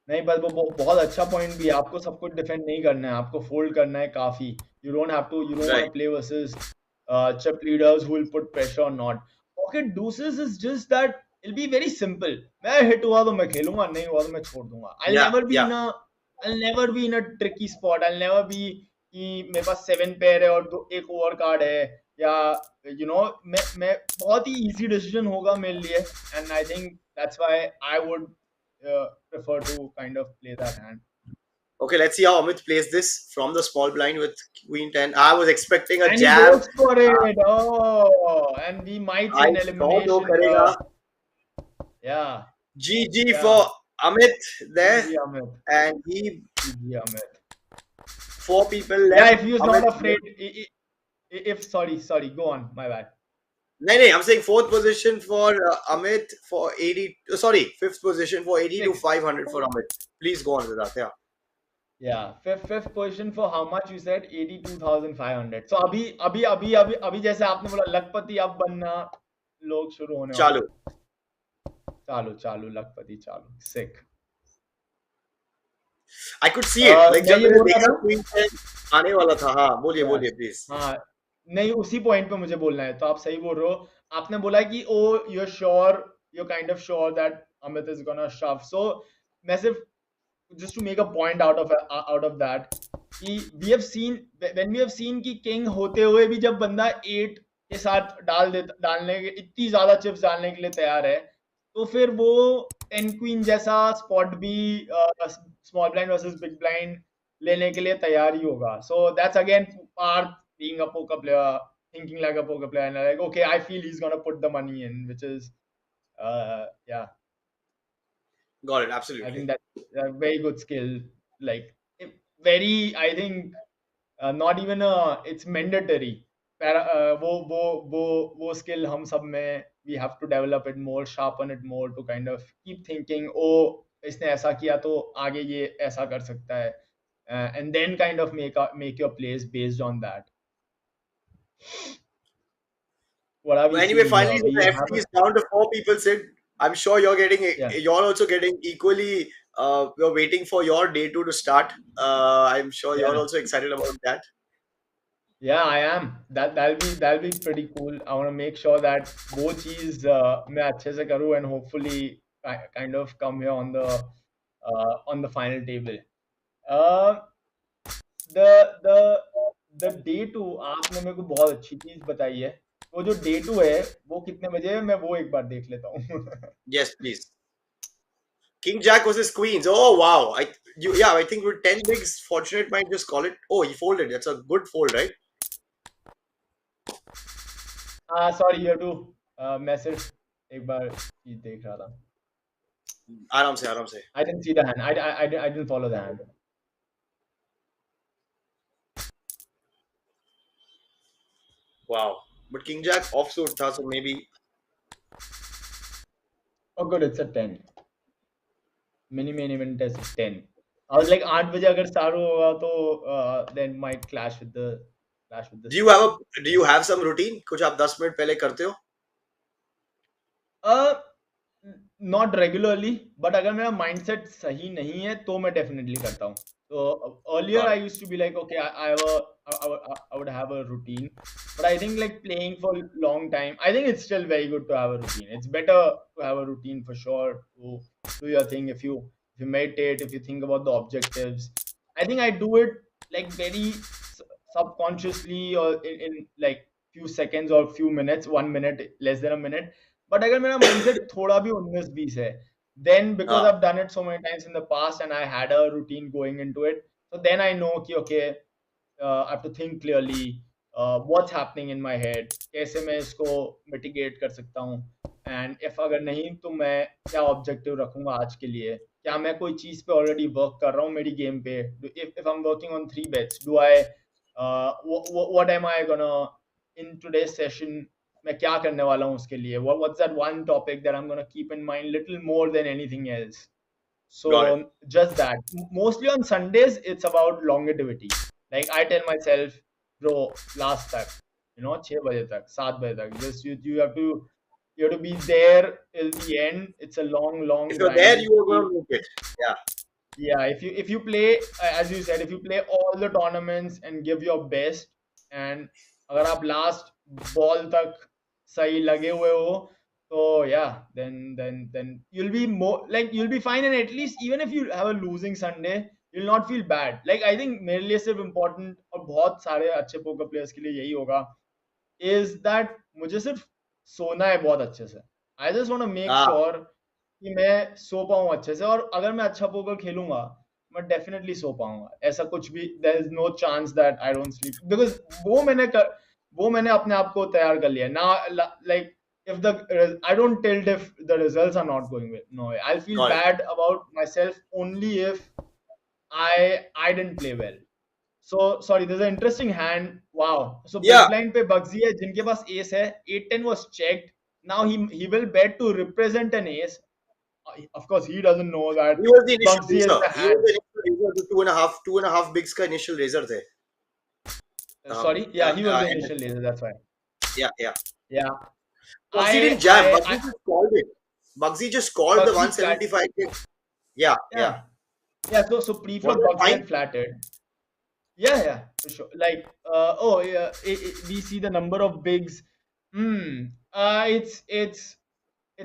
नहीं, पर वो बहुत अच्छा पॉइंट भी है। आपको सब कुछ डिफेंड नहीं करना है, आपको फोल्ड करना है काफी। You don't have to, you don't want Right. To play versus chip leaders who will put pressure or not. Pocket deuces is just that it'll be very simple. मैं हिट हुआ तो मैं खेलूंगा, नहीं हुआ तो मैं छोड़ दूंगा. Yeah, yeah. I'll never be in a tricky spot. I'll never be कि मेरे पास 7 पेयर है और एक ओवर कार्ड है, या मैं बहुत ही इजी डिसीजन होगा मेरे लिए, and I think that's why I would prefer to kind of play that hand. Okay, let's see how Amit plays this from the small blind with Queen 10. I was expecting a And he jam. goes for it. Oh, and we might see I an saw no elimination. karega. Yeah. GG Yeah. for Amit there. GG Amit. And he GG Amit. 4 people left. Yeah, if he was Amit, not afraid. If sorry, go on. My bad. No, I'm saying 4th position for Amit for 80. Sorry, 5th position for 80 to 500 for Amit. Please go on with that. Yeah. Yeah, fifth position for how much you said? 82,500. So अभी जैसे आपने बोला लखपति अब बनना लोग शुरू होने चालू लखपति चालू sick. I could see it. Like जब मैंने देखा Queen 10 आने वाला था. हाँ, बोलिए please. हाँ, नहीं उसी पॉइंट पे मुझे बोलना है, तो आप सही बोल रहे हो. आपने बोला कि you're kind of sure that Amit is gonna shove. So मैं सिर्फ just to make a point out of that कि we have seen कि किंग होते हुए भी जब बंदा 8 के साथ डालने के इतनी ज्यादा चिप्स डालने के लिए तैयार है, तो फिर वो 10 क्वीन जैसा स्पॉट भी small blind versus big blind लेने के लिए तैयार ही होगा. So that's again Parth being a poker player, thinking like a poker player, and like, okay, I feel he's gonna put the money in, which is yeah. Got it, absolutely. I think that's a very good skill. Like, very, I think, not even it's mandatory. वो skill हम सब में, we have to develop it more, sharpen it more to kind of keep thinking, oh, इसने ऐसा किया तो आगे ये ऐसा कर सकता है, and then kind of make your plays based on that. What are we anyway, seeing finally here? the FT is down to 4 people. Sid, I'm sure you're also getting equally. We're waiting for your day 2 to start. I'm sure you're also excited about that. Yeah, I am. That'll be pretty cool. I want to make sure that वो चीज मैं अच्छे से करूँ and hopefully kind of come here on the final table. The day 2 आपने मेरे को बहुत अच्छी चीज बताई है. वो जो day 2 है वो कितने बजे है, मैं वो एक बार देख लेता हूँ. Yes, please. King Jack versus Queens. Oh wow! I think with 10 bigs, Fortunate might just call it. Oh, he folded. That's a good fold, right? Sorry, you have to message एक बार चीज देख रहा था. आराम से. I didn't see the hand. I didn't follow the hand. Wow. But King Jack offsuit tha, so maybe. Oh good, it's a 10. Mini main event is 10. I was like 8 बजे अगर चालू होगा तो then might clash with the. Do you have some routine? कुछ आप 10 minute पहले करते हो? Not regularly, but अगर मेरा mindset सही नहीं है तो मैं definitely करता हूँ. So earlier I used to be like, okay, I would have a routine, but I think like playing for a long time, I think it's still very good to have a routine. It's better to have a routine for sure, to do your thing. If you meditate, if you think about the objectives, I think I do it like very subconsciously or in like few seconds or few minutes, 1 minute, less than a minute. But अगर मेरा mindset थोड़ा भी 19-20 है, then because I've done it so many times in the past and I had a routine going into it, so then I know कि okay, I have to think clearly, what's happening in my head, कैसे मैं इसको mitigate कर सकता हूँ, and if अगर नहीं तो मैं क्या objective रखूँगा आज के लिए, क्या मैं कोई चीज़ पे already work कर रहा हूँ मेरी game पे, if I'm working on 3 bets, do I what am I gonna in today's session मैं क्या करने वाला हूँ उसके लिए, what's that one topic that I'm gonna keep in mind little more than anything else. So just that. Mostly on Sundays it's about longevity. Like I tell myself, bro, last tak, 6 बजे तक 7 बजे तक, just you have to be there till the end. It's a long If you're grind. there, you are going to make it. Yeah. Yeah, if you play as you said, if you play all the tournaments and give your best, and अगर आप last ball तक सही लगे हुए हो, तो yeah, then you'll be more like you'll be fine, and at least even if you have a losing Sunday, you'll not feel bad. Like I think मेरे लिए सिर्फ important और बहुत सारे अच्छे poker players के लिए यही होगा is that मुझे सिर्फ सोना है बहुत अच्छे से. I just want to make हाँ sure कि मैं सो पाऊँ अच्छे से, और अगर मैं अच्छा पोकर खेलूंगा मैं डेफिनेटली सो पाऊंगा. ऐसा कुछ भी there is no chance that I don't sleep, because वो मैंने अपने आप को तैयार कर लिया ना. Like if the I don't tilt if the results are not going well. No way. I'll feel got it. bad about myself only if I didn't play well. So sorry, there's an interesting hand. Wow. So Yeah, big line पे Bugsy है जिनके पास ace है. 8-10 was checked. Now he will bet to represent an ace. Of course, he doesn't know that he was the initial Bugsy is raiser. the He was hand. the initial raiser to two and a half bigs का initial raiser थे. Sorry, yeah, he was the And initial laser. That's why. yeah. Yeah, Bugsy didn't jam. Bugsy I just called it. Bugsy just called the Bugsy flat. 175 kick. Yeah. Yeah. So pre-flop Was that Bugsy fine? had flatted. Yeah, for sure. Like, yeah, we see the number of bigs. It's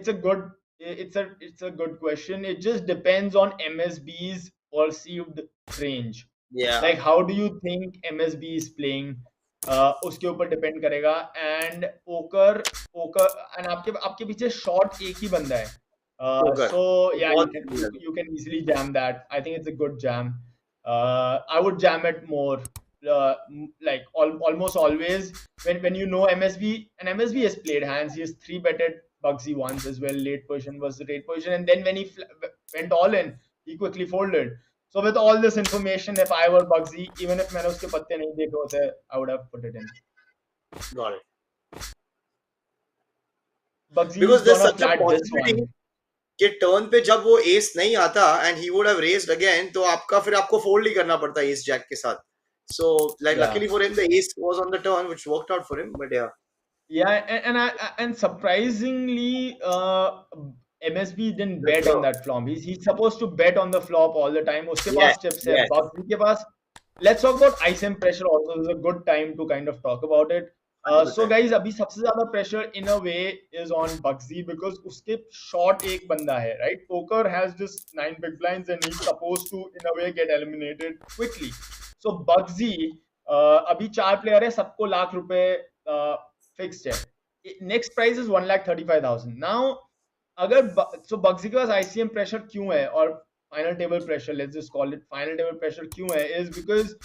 a good it's a good question. It just depends on MSB's perceived range. Yeah. Like how do you think MSB is playing? उसके ऊपर depend करेगा. And poker and आपके पीछे short एक ही बंदा है. Poker. So yeah, बहुत you can easily jam that. I think it's a good jam. I would jam it more. Like almost always when you know MSB, and MSB has played hands. He has 3-betted Bugsy once as well. Late position was the late position, and then when he went all in, he quickly folded. So with all this information, if I were Bugsy, even if मैंने उसके पत्ते नहीं देखे होते, I would have put it in. Got it. Bugsy Because is there's gonna such a flat this possibility one. कि turn पे जब वो एस नहीं आता and he would have raised again, तो आपको फोल्ड ही करना पड़ता है एस जैक के साथ. So like Yeah. luckily for him, the ace was on the turn, which worked out for him. But yeah. Yeah, and surprisingly, MSB didn't bet on that flop. He's supposed to bet on the flop all the time. उसके पास chips है. Yes. Bugsy के पास. Let's talk about ISM pressure also. This is a good time to kind of talk about it. So guys, अभी सबसे ज़्यादा pressure in a way is on Bugsy because उसके short एक बंदा है, right? Poker has just 9 big blinds and he's supposed to in a way get eliminated quickly. So Bugsy अभी 4 player है, सबको लाख रुपए fixed है. Next price is 1,35,000. Now अगर so Bugsy के पास ICM pressure क्यों है, और final table pressure, let's just call it final table pressure क्यों है, is because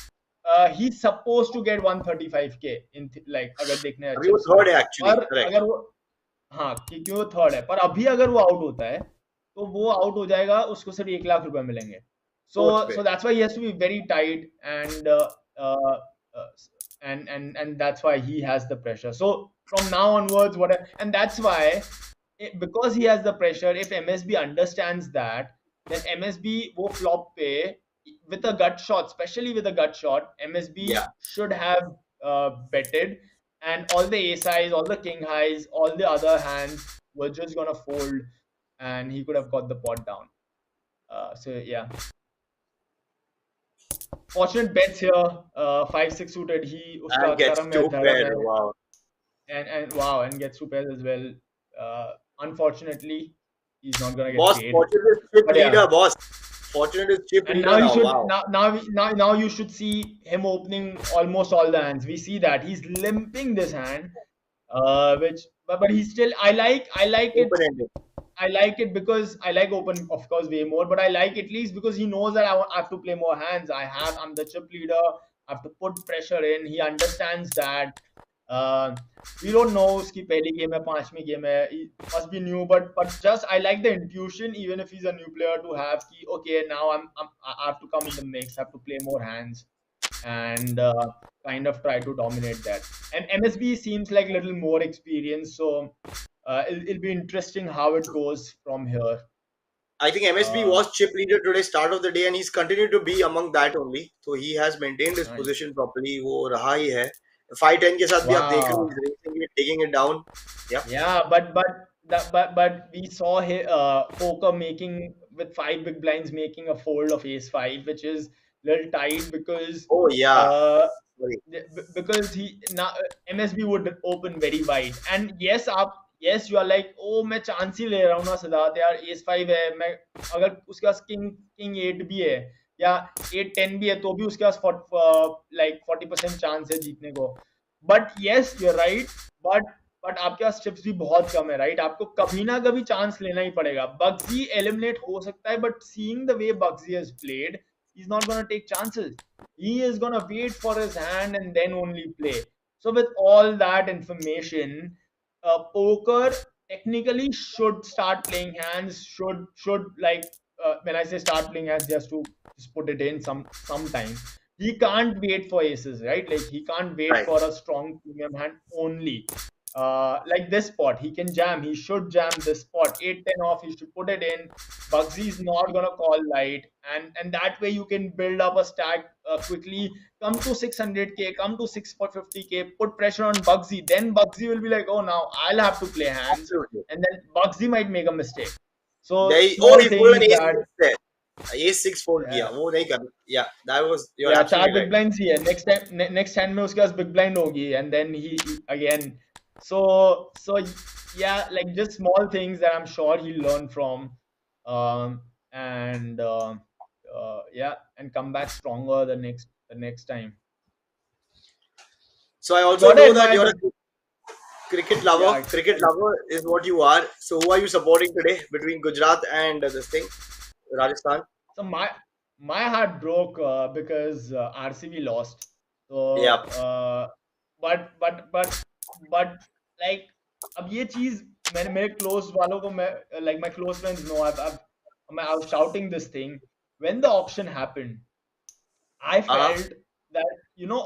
he's supposed to get 135k in like अगर देखने अभी वो थर्ड है एक्चुअली. पर अगर वो हाँ क्योंकि वो थर्ड है, पर अभी अगर वो आउट होता है तो वो आउट हो जाएगा, उसको सिर्फ 1 लाख रुपए मिलेंगे. So that's why he has to be very tight, and that's why he has the pressure. So from now onwards, and that's why because he has the pressure, if MSB understands that, then MSB wo flop pe with a gut shot, especially with a gut shot, MSB should have betted, and all the ace highs, all the king highs, all the other hands were just gonna fold, and he could have got the pot down. So yeah. Fortunate bets here. 5-6 suited. He and gets two pair. Wow. And gets 2 pairs as well. Unfortunately, he's not gonna get Boss, paid. fortunate is chip leader, boss. Fortunate is chip And leader now you should wow. now you should see him opening almost all the hands. We see that he's limping this hand, but he's still. I like it. Open-ended. I like it because I like open, of course, way more. But I like at least because he knows that I have to play more hands. I'm the chip leader. I have to put pressure in. He understands that. We don't know uski pehli game hai, panchwi game hai. He must be new, but just I like the intuition, even if he's a new player, to have ki, okay, now I have to come in the mix. I have to play more hands and kind of try to dominate that. And MSB seems like a little more experienced, so it'll be interesting how it goes from here. I think MSB was chip leader today, start of the day, and he's continued to be among that only. So he has maintained his position properly. वो रहा ही है. 5-10 के साथ भी आप देख रहे हो, he's racing it, taking it down. Yeah. Yeah, but we saw poker making with 5 big blinds making a fold of ace 5, which is little tight because Oh yeah. uh, Sorry. because he now MSB would open very wide. And yes, you are like, oh, मैं chance ही ले रहा हूँ ना सिद्धार्थ यार, ace 5 है, मैं अगर उसके पास king 8 भी है या 8-10 भी है तो भी उसके पास like 40% चांस है जीतने को. But yes you are right. But आपके पास चिप्स भी बहुत कम है, राइट? आपको कभी ना कभी चांस लेना ही पड़ेगा. बग्जी एलिमिनेट हो सकता है, but seeing the way Bugzy has played, he is not gonna take chances. He is gonna wait for his hand and then only play. So with all that information, poker technically should start playing hands. Should like when I say start playing hands, just put it in sometime. He can't wait for aces, right? Like he can't wait Right. for a strong premium hand only. Like this spot, he can jam. He should jam this spot. 8-10 off, he should put it in. Bugsy's not gonna call light, and that way you can build up a stack quickly. Come to 600k, come to 650k, put pressure on Bugsy. Then Bugsy will be like, oh, now I'll have to play hands, Absolutely. and then Bugsy might make a mistake. So He small pulled an things ace that. 6 there. ace 6 fold Yeah. किया वो नहीं कर. Yeah, that was, you're Yeah, 4 absolutely big right. blinds ही है. Next hand में उसके पास big blind होगी, and then he again. So yeah, like just small things that I'm sure he'll learn from, and yeah, and come back stronger the next time. So I You also gotta know that admire you're the. a cricket lover. Yeah, Cricket lover is what you are. So who are you supporting today between Gujarat and this thing, Rajasthan? So my heart broke because RCB lost. So Yep. but like अब ये चीज मैंने मेरे close वालों को मैं like my close friends know I was shouting this thing when the auction happened. I felt that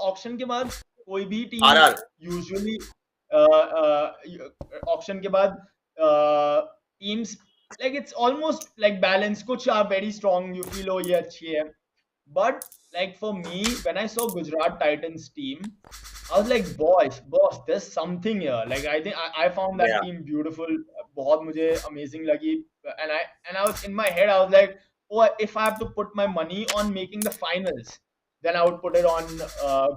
auction के बाद कोई भी team RR. usually auction के बाद teams like it's almost like balance. कुछ are very strong, you feel oh ये अच्छी है. But like for me, when I saw Gujarat Titans team, I was like, boss, there's something here. Like I think I found that Yeah. team beautiful. बहुत मुझे amazing लगी. And I was in my head, I was like, oh, if I have to put my money on making the finals, then I would put it on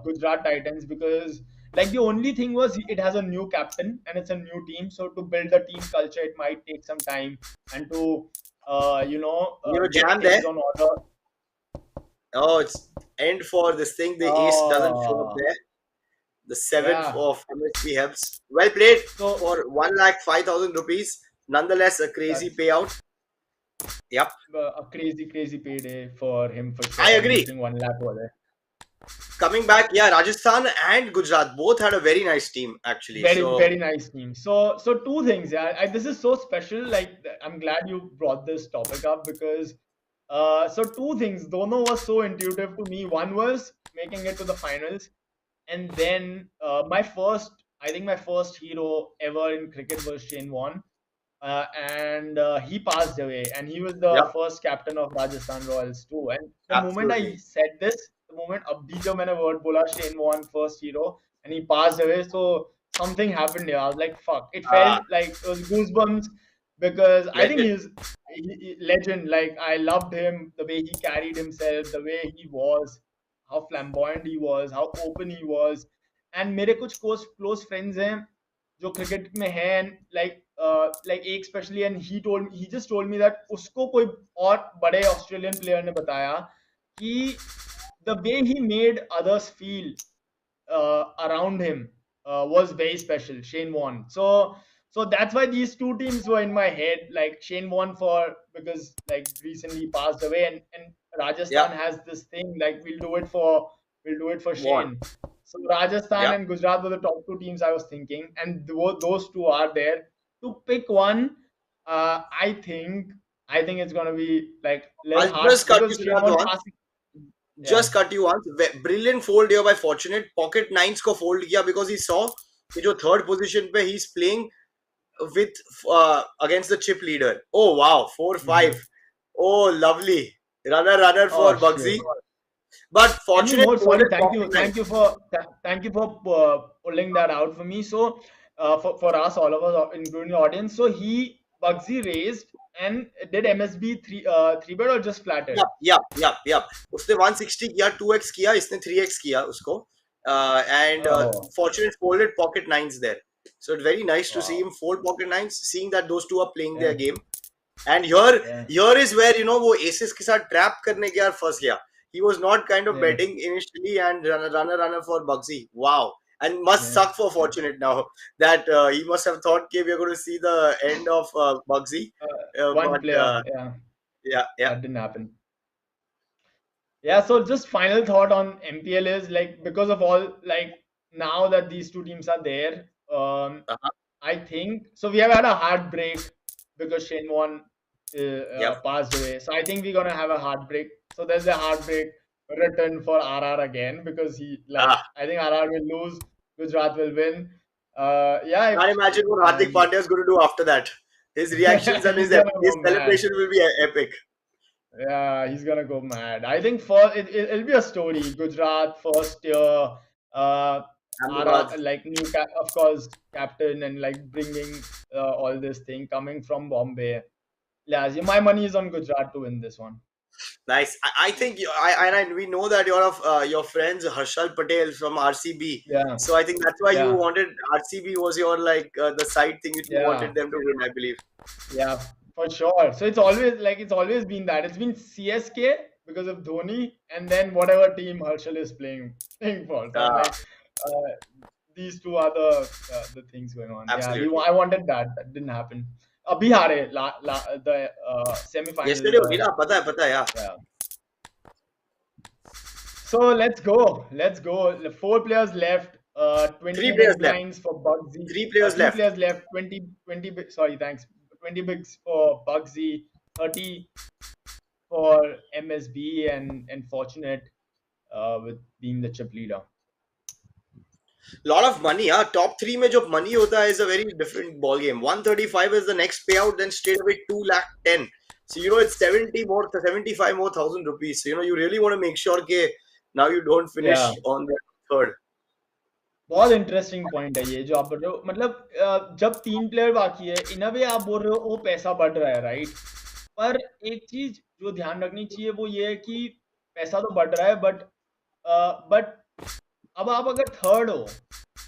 Gujarat Titans, because like the only thing was it has a new captain and it's a new team. So to build the team culture, it might take some time, and to get jam things there. on order. Oh, it's end for this thing. The ace doesn't show up Oh, there. The 7th yeah. of MSP helps. Well played So for 1,05,000 rupees. Nonetheless, a crazy that's payout. Yep. a crazy payday for him for sure. I agree. Making 1 lakh over there. Coming back, yeah, Rajasthan and Gujarat both had a very nice team actually. Very nice team. So two things. Yeah, this is so special. Like I'm glad you brought this topic up, because so two things. Dono was so intuitive to me. One was making it to the finals, and then my first hero ever in cricket was Shane Warne. And he passed away, and he was the Yep. first captain of Rajasthan Royals too. And the moment I Absolutely. said this, the moment abhi jo maine word bola Shane Warne first hero, and he passed away, so something happened here. I was like, fuck. It felt like it was goosebumps, because I think Legend. he's legend. Like I loved him, the way he carried himself, the way he was, how flamboyant he was, how open he was. And मेरे कुछ close friends हैं जो cricket में हैं, like एक specially, and he just told me that उसको कोई और बड़े ऑस्ट्रेलियन प्लेयर ने बताया कि the way he made others feel around him was very special. Shane Warne. So that's why these two teams were in my head. Like Shane Warne because like recently passed away, and Rajasthan has this thing like we'll do it for Warne. Shane. So Rajasthan Yeah. and Gujarat were the top two teams I was thinking, and those two are there. To pick one, I think it's gonna be like little I'll hard just cut because you Shane short Warne once. passing. Just cut you once. Brilliant fold here by Fortunate. Pocket nines को fold किया because he saw कि जो third position पे he's playing with against the chip leader. Oh wow, 4-5. Oh lovely. Runner for Oh, Bugsy. shit. But Any Fortunate more? Sorry, folded thank pocket you nine. for pulling that out for me. So for us, all of us, including the audience, so he Bugsy raised and did MSB three bet or just flatted? Yep. उसने 160 किया, 2x किया, इसने 3x किया उसको, and Oh, Fortunate folded pocket nines there. So it's very nice to see wow. him fold pocket nines, seeing that those two are playing their Yeah, game. And here yeah, here is where वो aces के साथ trap करने के यार फंस गया. He was not kind of yeah, betting initially and runner for Bugsy. Wow. And must yeah. suck for Fortunate now that he must have thought okay, we are going to see the end of Bugsy. One But player, yeah, yeah. that didn't happen. Yeah, so just final thought on MPL is like because of all like now that these two teams are there, Uh-huh. I think so. We have had a heartbreak because Shane Warne Yep. passed away. So I think we're gonna have a heartbreak. So there's a heartbreak return for RR again because he like Ah, I think RR will lose, Gujarat will win. Yeah, can't imagine what Hardik and Pandya is going to do after that. His reactions and he's gonna his go mad. celebration will be epic. Yeah, he's gonna go mad. I think first it'll be a story. Gujarat first year, Ahmedabad. like of course captain and like bringing all this thing coming from Bombay. Yeah, my money is on Gujarat to win this one. Nice. I think we know that you're of your friends Harshal Patel from RCB. Yeah, So I think that's why you yeah, wanted RCB was your like the side thing which you yeah, wanted them to win, I believe. yeah, for sure. So it's always been that. It's been CSK because of Dhoni, and then whatever team Harshal is playing for. So I'm Uh, like, these two are the things going on. Yeah, Absolutely. I wanted that. That didn't happen. अभी हारे the semi-final. Yesterday होगी ना, पता है, yeah. Yeah. So let's go. Let's go. The 4 players left. 20 Three big players left. blinds for Bugsy. 3 players 3 left. players left. 20 sorry, thanks. 20 bigs for Bugsy. 30 for MSB and Fortunate with being the chip leader. Lot of money, yeah. Top 3 में जो money होता है is a very different ball game. 135 is the next payout, then straight away 2 lakh 10. So it's 75 more thousand rupees. So you really want to make sure that now you don't finish Yeah. on the third. बहुत interesting point है ये जो आप बोल रहे हो. मतलब जब 3 प्लेयर बाकी है इन अ वे आप बोल रहे हो वो पैसा बढ़ रहा है, राइट? पर एक चीज जो ध्यान रखनी चाहिए वो ये है कि पैसा तो बढ़ रहा है बट अब आप अगर थर्ड हो,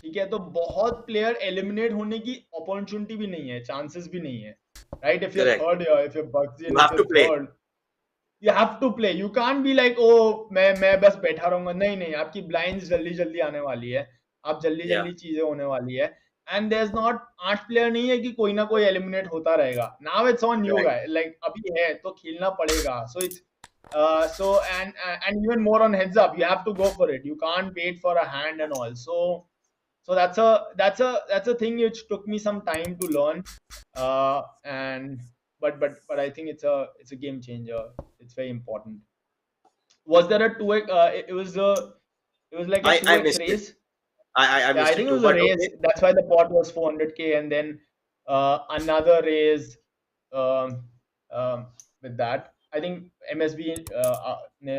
ठीक है, तो बहुत प्लेयर एलिमिनेट होने की अपॉर्चुनिटी भी नहीं है, चांसेस भी नहीं है, right? If you Correct. Third if you Bugzy You have to play. Third, you have to play. You can't be like मैं बस बैठा रहूंगा. नहीं, आपकी ब्लाइंड्स जल्दी आने वाली है, आप जल्दी चीजें होने वाली है. And there is not 8 player नहीं है कि कोई ना कोई एलिमिनेट होता रहेगा. Now it's on you guy, like अभी है तो खेलना पड़ेगा. So it's so and even more on heads up, you have to go for it. You can't wait for a hand and all. So that's a thing which took me some time to learn, and but I think it's a game changer. It's very important. Was there a 2x? It was like a I 2x missed it. race. I Yeah, I missed think it it too. was a But race. okay. That's why the pot was 400k, and then another raise with that. I think MSB ने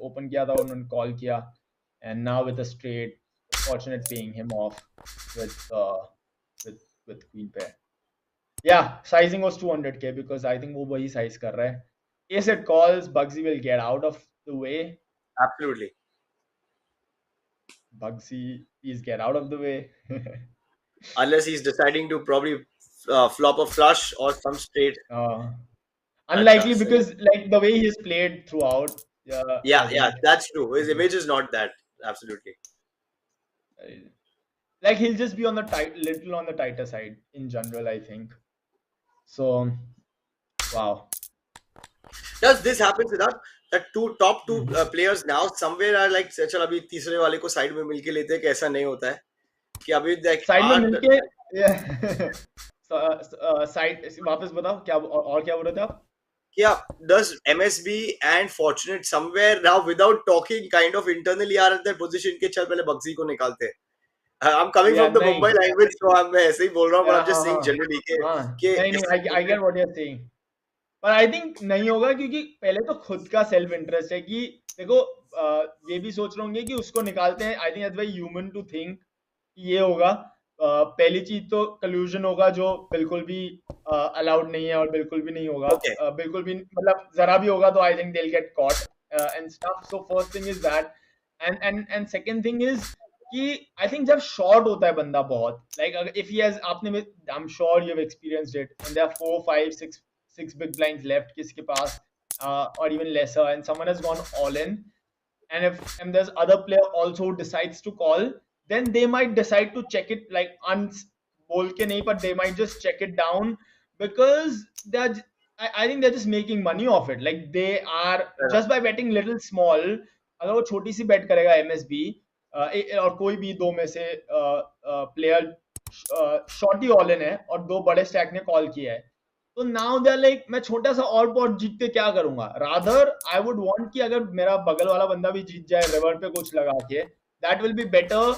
open किया था, उन्होंने call किया, and now with a straight, Fortunate paying him off with queen pair. Yeah, sizing was 200k because I think वो वही size कर रहा है. Ace it calls, Bugsy will get out of the way. Absolutely. Bugsy, please get out of the way. Unless he's deciding to probably flop a flush or some straight. Unlikely So- because like the way he's played throughout. I Yeah, think, that's true. His image is not that. Absolutely. like he'll just be on the little on the tighter side in general, I think. So, wow. Does this happen with that? That top two players now somewhere are like चल अभी तीसरे वाले को side में मिलके लेते हैं कि ऐसा नहीं होता है कि अभी like साइड में मिलके साइड वापस बताओ क्या और क्या बोल रहे थे आप? Yeah, does MSB and Fortunate somewhere now without talking kind of internally are at that position के चल पहले बग्जी को निकालते हैं. I'm coming from the Mumbai language, so मैं ऐसे ही बोल रहा हूँ, but I'm just saying generally कि नहीं, I get what you're saying. पर आई थिंक नहीं होगा क्योंकि पहले तो खुद का सेल्फ इंटरेस्ट है कि देखो ये भी सोच रहे होंगे कि उसको निकालते हैं. I think that's very human to think ये होगा, पहली चीज तो कल्यूजन होगा जो बिल्कुल भी अलाउड नहीं है और बिल्कुल भी नहीं होगा, Okay. बिल्कुल भी मतलब जरा भी होगा तो I think they will get caught and stuff. So first thing is that, and second thing is कि आई थिंक जब शॉर्ट होता है बंदा बहुत, लाइक इफ ही हैज, आपने, I am sure you have experienced it, and there are 4 5 6 big blinds left किसी के पास, or even lesser, and someone has gone all in, and there's other player also who decides to call, then they might decide to check it, like bol ke nahi, but they might just check it down because I think they're just making money off it. Like they are just by betting little small. अगर वो छोटी सी bet करेगा MSB और कोई भी दो में से प्लेयर शॉर्टी ऑल इन है और दो बड़े स्टैक ने कॉल किया है, तो नाउ दे आर लाइक मैं छोटा सा और पॉट जीत के क्या करूंगा, रादर आई वुड वांट कि अगर मेरा बगल वाला बंदा भी जीत जाए रिवर पे कुछ लगा के, that will be better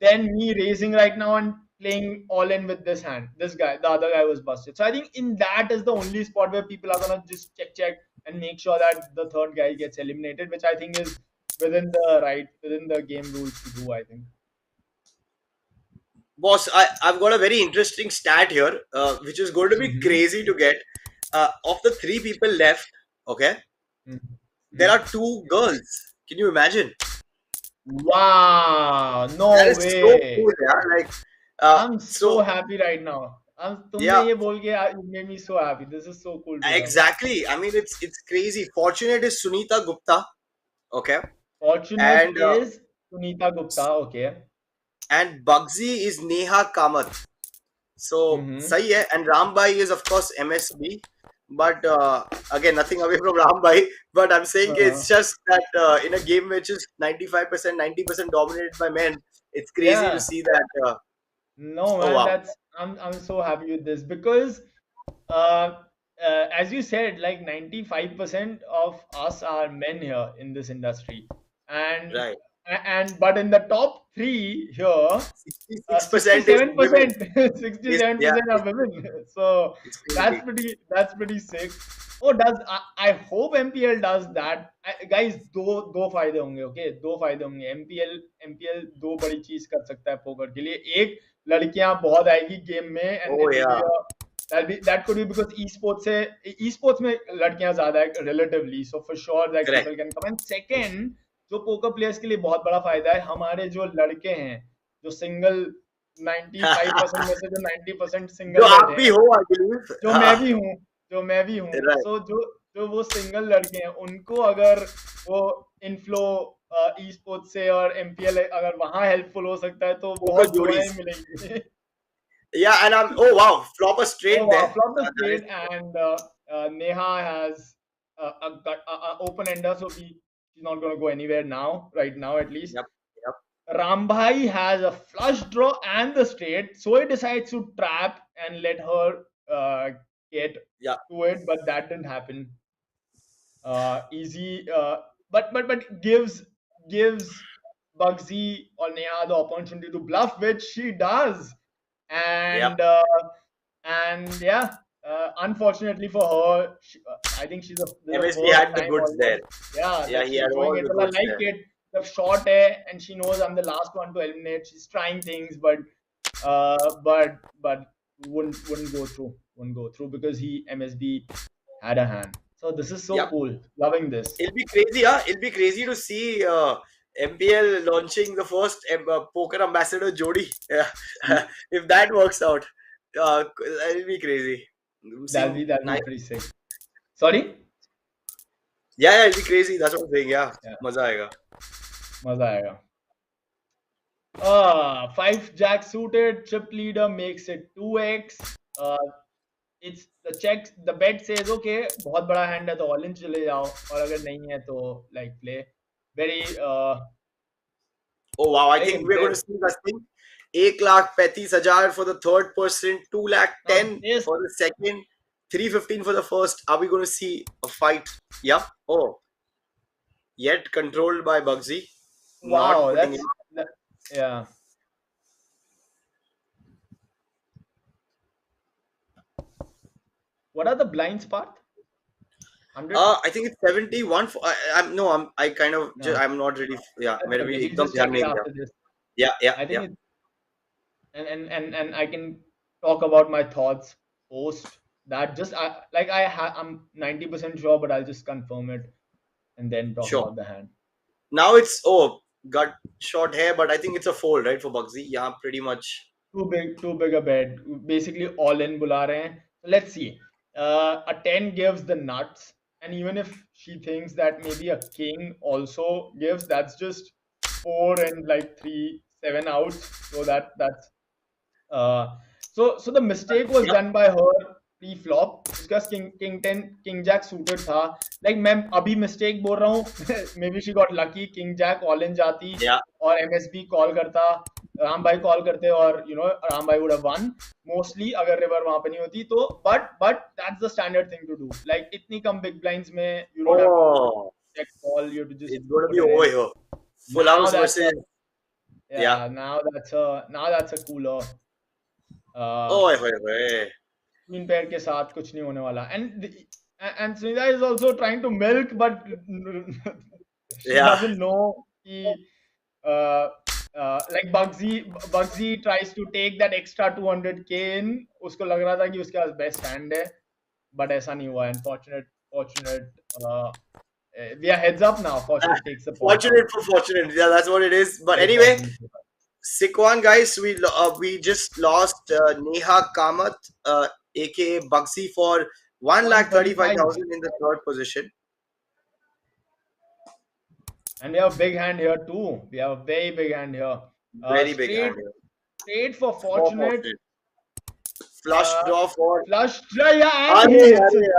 than me raising right now and playing all in with this hand. This guy, the other guy was busted. So I think in that is the only spot where people are gonna just check and make sure that the third guy gets eliminated, which I think is within the game rules to do, I think. Boss, I've got a very interesting stat here, which is going to be crazy to get. Of the 3 people left, okay, there are 2 girls. Can you imagine? Wow, no That is way. so cool, yeah. Like, I'm so happy right now. तुमने ये बोल के you made me so happy. This is so cool. Exactly. I mean, it's crazy. Fortunate is Sunita Gupta, okay. Fortunate is Sunita Gupta, okay. And Bugsy is Neha Kamath. So sahi hai. And Rambhai is of course MSB, but again nothing away from Rambhai, but I'm saying it's just that in a game which is 95% 90% dominated by men, it's crazy to see that. No man, wow. I'm so happy with this because as you said, like 95% of us are men here in this industry, and right. But in the top 3 here, 67% 67% are women. So that's pretty sick. Oh, I hope MPL does that. Guys, दो फायदे होंगे, okay? 2 फायदे होंगे. MPL 2 बड़ी चीज कर सकता है पोकर के लिए. एक, लड़कियां बहुत आएगी गेम में, and that could be because esports में लड़कियां ज्यादा है relatively, so for sure that people can come. And second, जो पोकर प्लेयर्स के लिए बहुत बड़ा फायदा है, हमारे जो लड़के हैं जो सिंगल 95% में से जो 90% सिंगल, जो आप भी हो, I believe, जो मैं भी हूँ, so जो वो सिंगल लड़के हैं, उनको अगर वो इनफ्लो ई स्पोर्ट्स से और MPL अगर वहां हेल्पफुल हो सकता है तो बहुत दुआएं मिलेंगी. Yeah, and oh wow, flop a straight there. Flop a straight, and Neha has a open ender, so she's not going to go anywhere now, right now at least. Yep. Rambhai has a flush draw and the straight, so he decides to trap and let her get to it, but that didn't happen. Easy, but gives Bugsy or Neha the opportunity to bluff, which she does. And unfortunately for her, I think she's MSB had the goods there. Yeah, he had all the goods there. It. The short hai, and she knows I'm the last one to eliminate. She's trying things, but wouldn't go through because MSB had a hand. So this is so cool. Loving this. It'll be crazy, It'll be crazy to see MPL launching the first poker ambassador Jodi. If that works out, that'll be crazy. That'll be pretty sick. Sorry? Yeah, it'll be crazy. That's what I'm saying. Yeah. Maza aayega. 5 jack suited, chip leader makes it 2x. It's the bet says okay, बहुत बड़ा hand है तो all in चले जाओ, और अगर नहीं है तो like play very. Oh wow! I think we're going to see this thing. 1,35,000 for the third person, 2,10,000 for the second, 315 for the first. Are we going to see a fight? Yeah. Oh, yet controlled by Bugsy. Wow, yeah. What are the blinds, Parth? 100? I think it's 71. I'm not really. Yeah, maybe just check it after this. Yeah. I think and I can talk about my thoughts post that. Just I'm 90% sure, but I'll just confirm it and then talk Sure. about the hand. Now it's got short hair, but I think it's a fold, right, for Bugsy? Yeah, pretty much. Too big a bet. Basically all in बुला रहे हैं. So let's see. A 10 gives the nuts, and even if she thinks that maybe a king also gives, that's just 4 and like 3 7 outs. So that's uh, so the mistake was Yep. done by her pre-flop. उसका king 10 king jack suited था. Like मैं अभी mistake बोल रहा हूँ. Maybe she got lucky. King jack all in जाती Yeah. और MSB call करता, राम भाई call करते और राम भाई would have won mostly अगर river वहां पे नहीं होती तो. But that's the standard thing to do. Like इतनी कम big blinds में you don't have to Oh, check call. You have to just it's gonna put be it over in. here. Full Now house that's versus. Yeah. yeah. Now that's a cooler. Oh, hey, hey. Queen pair के साथ कुछ नहीं होने वाला. And Sunita is also trying to milk, but she Yeah. doesn't know कि uh, like Bugsy tries to take that extra 200k in. उसको लग रहा था कि उसके पास best hand है, but ऐसा नहीं हुआ. And fortunate we are heads up now. Fortunate takes the pot out. Fortunate for fortunate. Yeah, that's what it is. But Very anyway, fortunate. Sikwan guys, we just lost Neha Kamath, aka Bugsy, for 135. 1,35,000 in the third position. And we have a big hand here too. We have a very big hand here. Very big hand here. Straight for More fortunate. Flush draw for. Flush draw, yeah, and Arey, he hits it.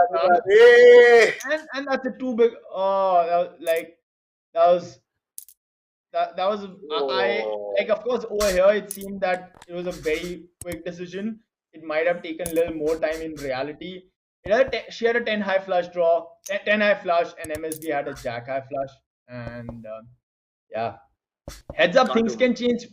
arey. And that's a too big. Oh, that was I Oh. like. Of course, over here it seemed that it was a very quick decision. It might have taken a little more time in reality. She had a 10 high flush draw, 10 high flush, and MSB had a jack high flush, and yeah. Heads up, things can change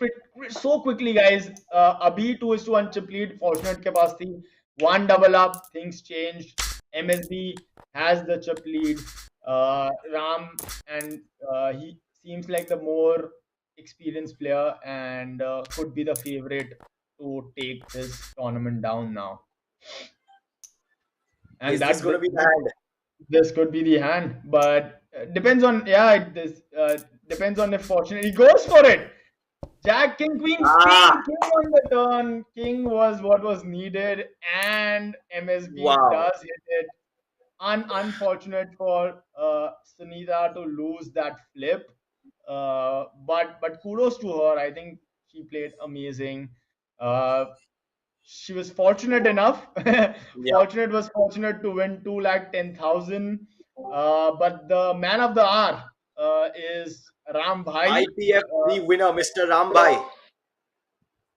so quickly, guys. Abhi 2:1 chip lead, fortunate के पास थी. One double up, things changed. MSB has the chip lead. Ram, and he seems like the more experienced player and could be the favorite to take this tournament down now. And Is this going to be the hand? This could be the hand, but depends on depends on if fortunate he goes for it. Jack, King, Queen, King on the turn. King was what was needed, and MSB does hit it. Unfortunate for Sunita to lose that flip, but kudos to her. I think she played amazing. She was fortunate enough. Fortunate was fortunate to win 2,10,000. But the man of the hour is Ram Bhai. IPF the winner, Mr. Ram Bhai.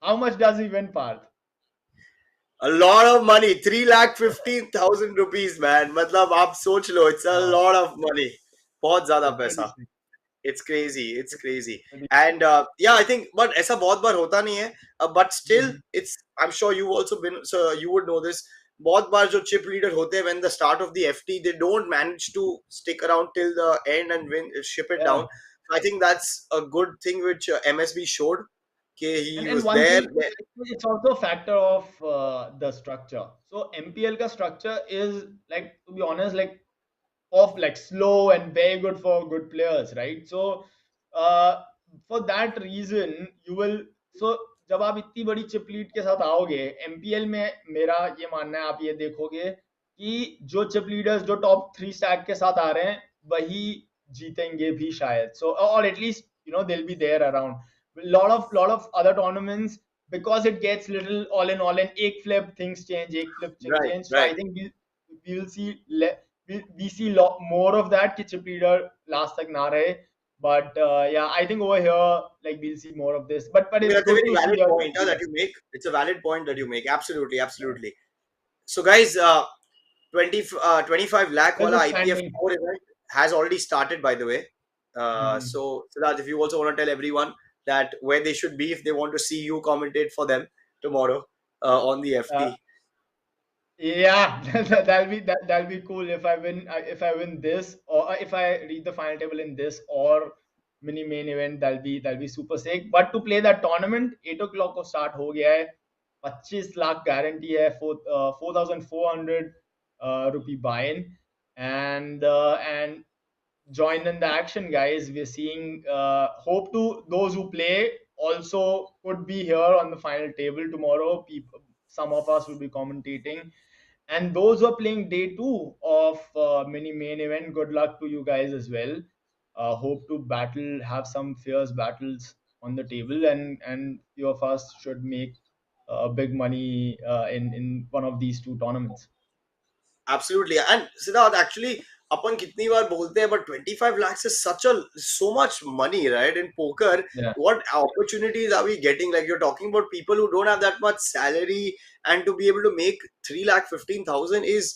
How much does he win, Parth? A lot of money, 3,15,000 rupees, man. मतलब आप सोच लो, it's a lot of money. बहुत ज़्यादा पैसा. It's crazy. And yeah, I think, but ऐसा बहुत बार होता नहीं है. But still, I'm sure you've also been, so you would know this. बहुत बार जो chip leader होते हैं, when the start of the FT, they don't manage to stick around till the end and ship it down. I think that's a good thing which MSB showed. He was there. It's also a factor of the structure. So MPL ka structure is, like, to be honest, like slow and very good for good players, right? So for that reason you will, so जब आप इतनी बड़ी chip lead के साथ आओगे MPL में, मेरा ये मानना है, आप ये देखोगे कि जो चिप लीडर्स जो टॉप 3 स्टैक के साथ आ रहे हैं वही जीतेंगे भी शायद. So or at least they'll be there around. lot of other tournaments, because it gets little all in एक flip things change, एक flip things change. So I think we'll see we see lot more of that कि chip leader last तक ना रहे. But yeah, I think over here, like, we'll see more of this. But it's that's a very valid point that you make. It's a valid point that you make. Absolutely. So guys, 25 lakh wala IPF 4 event has already started, by the way. So Siddharth, if you also want to tell everyone that where they should be if they want to see you commentate for them tomorrow on the FT. Yeah, that'll be cool if I win this, or if I read the final table in this, or mini main event, that'll be super sick. But to play that tournament, 8 o'clock को start हो गया है. 25 lakh guarantee है, 4,400 rupee buy-in, and join in the action, guys. We're seeing hope to those who play also could be here on the final table tomorrow. Some of us will be commentating, and those who are playing day 2 of mini main event, good luck to you guys as well. Hope to have some fierce battles on the table, and few of us should make big money in one of these two tournaments. Absolutely. And Siddharth, actually, अपन कितनी बार बोलते हैं, but 25 lakhs is so much money, right? In poker, Yeah. what opportunities are we getting? Like, you're talking about people who don't have that much salary, and to be able to make 3,15,000 is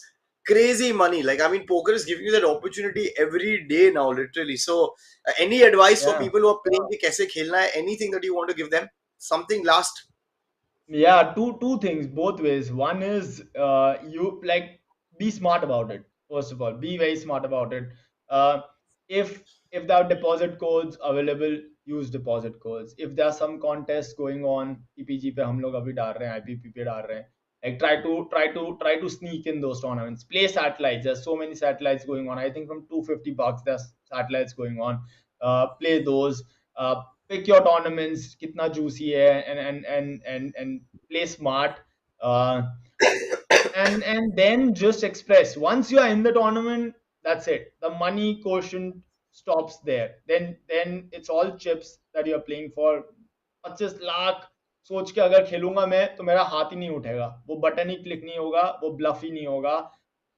crazy money. Like, I mean, poker is giving you that opportunity every day now, literally. So, any advice for Yeah. people who are playing कि कैसे खेलना है? Anything that you want to give them? Something last? Yeah, two things, both ways. One is you like be smart about it. First of all, be very smart about it. Uh, if there are deposit codes available, use deposit codes. If there are some contests going on, PPG पे हम लोग अभी डाल रहे हैं, IPP पे डाल रहे हैं. Like try to sneak in those tournaments. Play satellites. There's so many satellites going on. I think from $250 there's satellites going on. Play those. Pick your tournaments, kitna juicy hai, and play smart. Uh, and then just express. Once you are in the tournament, that's it. The money quotient stops there. Then it's all chips that you're playing for. 25 lakh सोच के अगर खेलूंगा मैं तो मेरा हाथ ही नहीं उठेगा, वो बटन ही क्लिक नहीं होगा, वो ब्लफ ही नहीं होगा.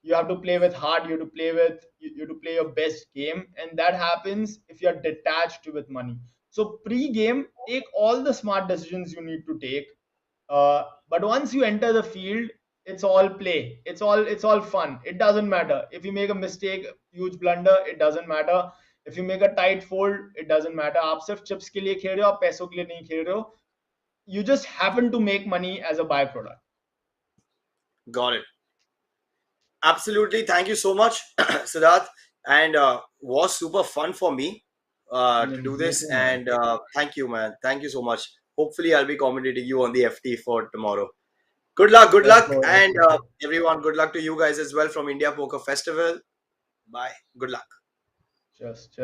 You have to play with heart, you have to play with you have to play your best game, and that happens if you're detached with money. So pre-game, take all the smart decisions you need to take. But once you enter the field, it's all play. It's all fun. It doesn't matter if you make a mistake, huge blunder. It doesn't matter if you make a tight fold. It doesn't matter. आप सिर्फ chips के लिए खेल रहे हो, आप पैसों के लिए नहीं खेल रहे हो. You just happen to make money as a byproduct. Got it. Absolutely. Thank you so much, Siddharth. And was super fun for me to do this. And thank you, man. Thank you so much. Hopefully, I'll be commentating you on the FT for tomorrow. Good luck. Good Let's luck. go. And everyone, good luck to you guys as well from India Poker Festival. Bye. Good luck. Just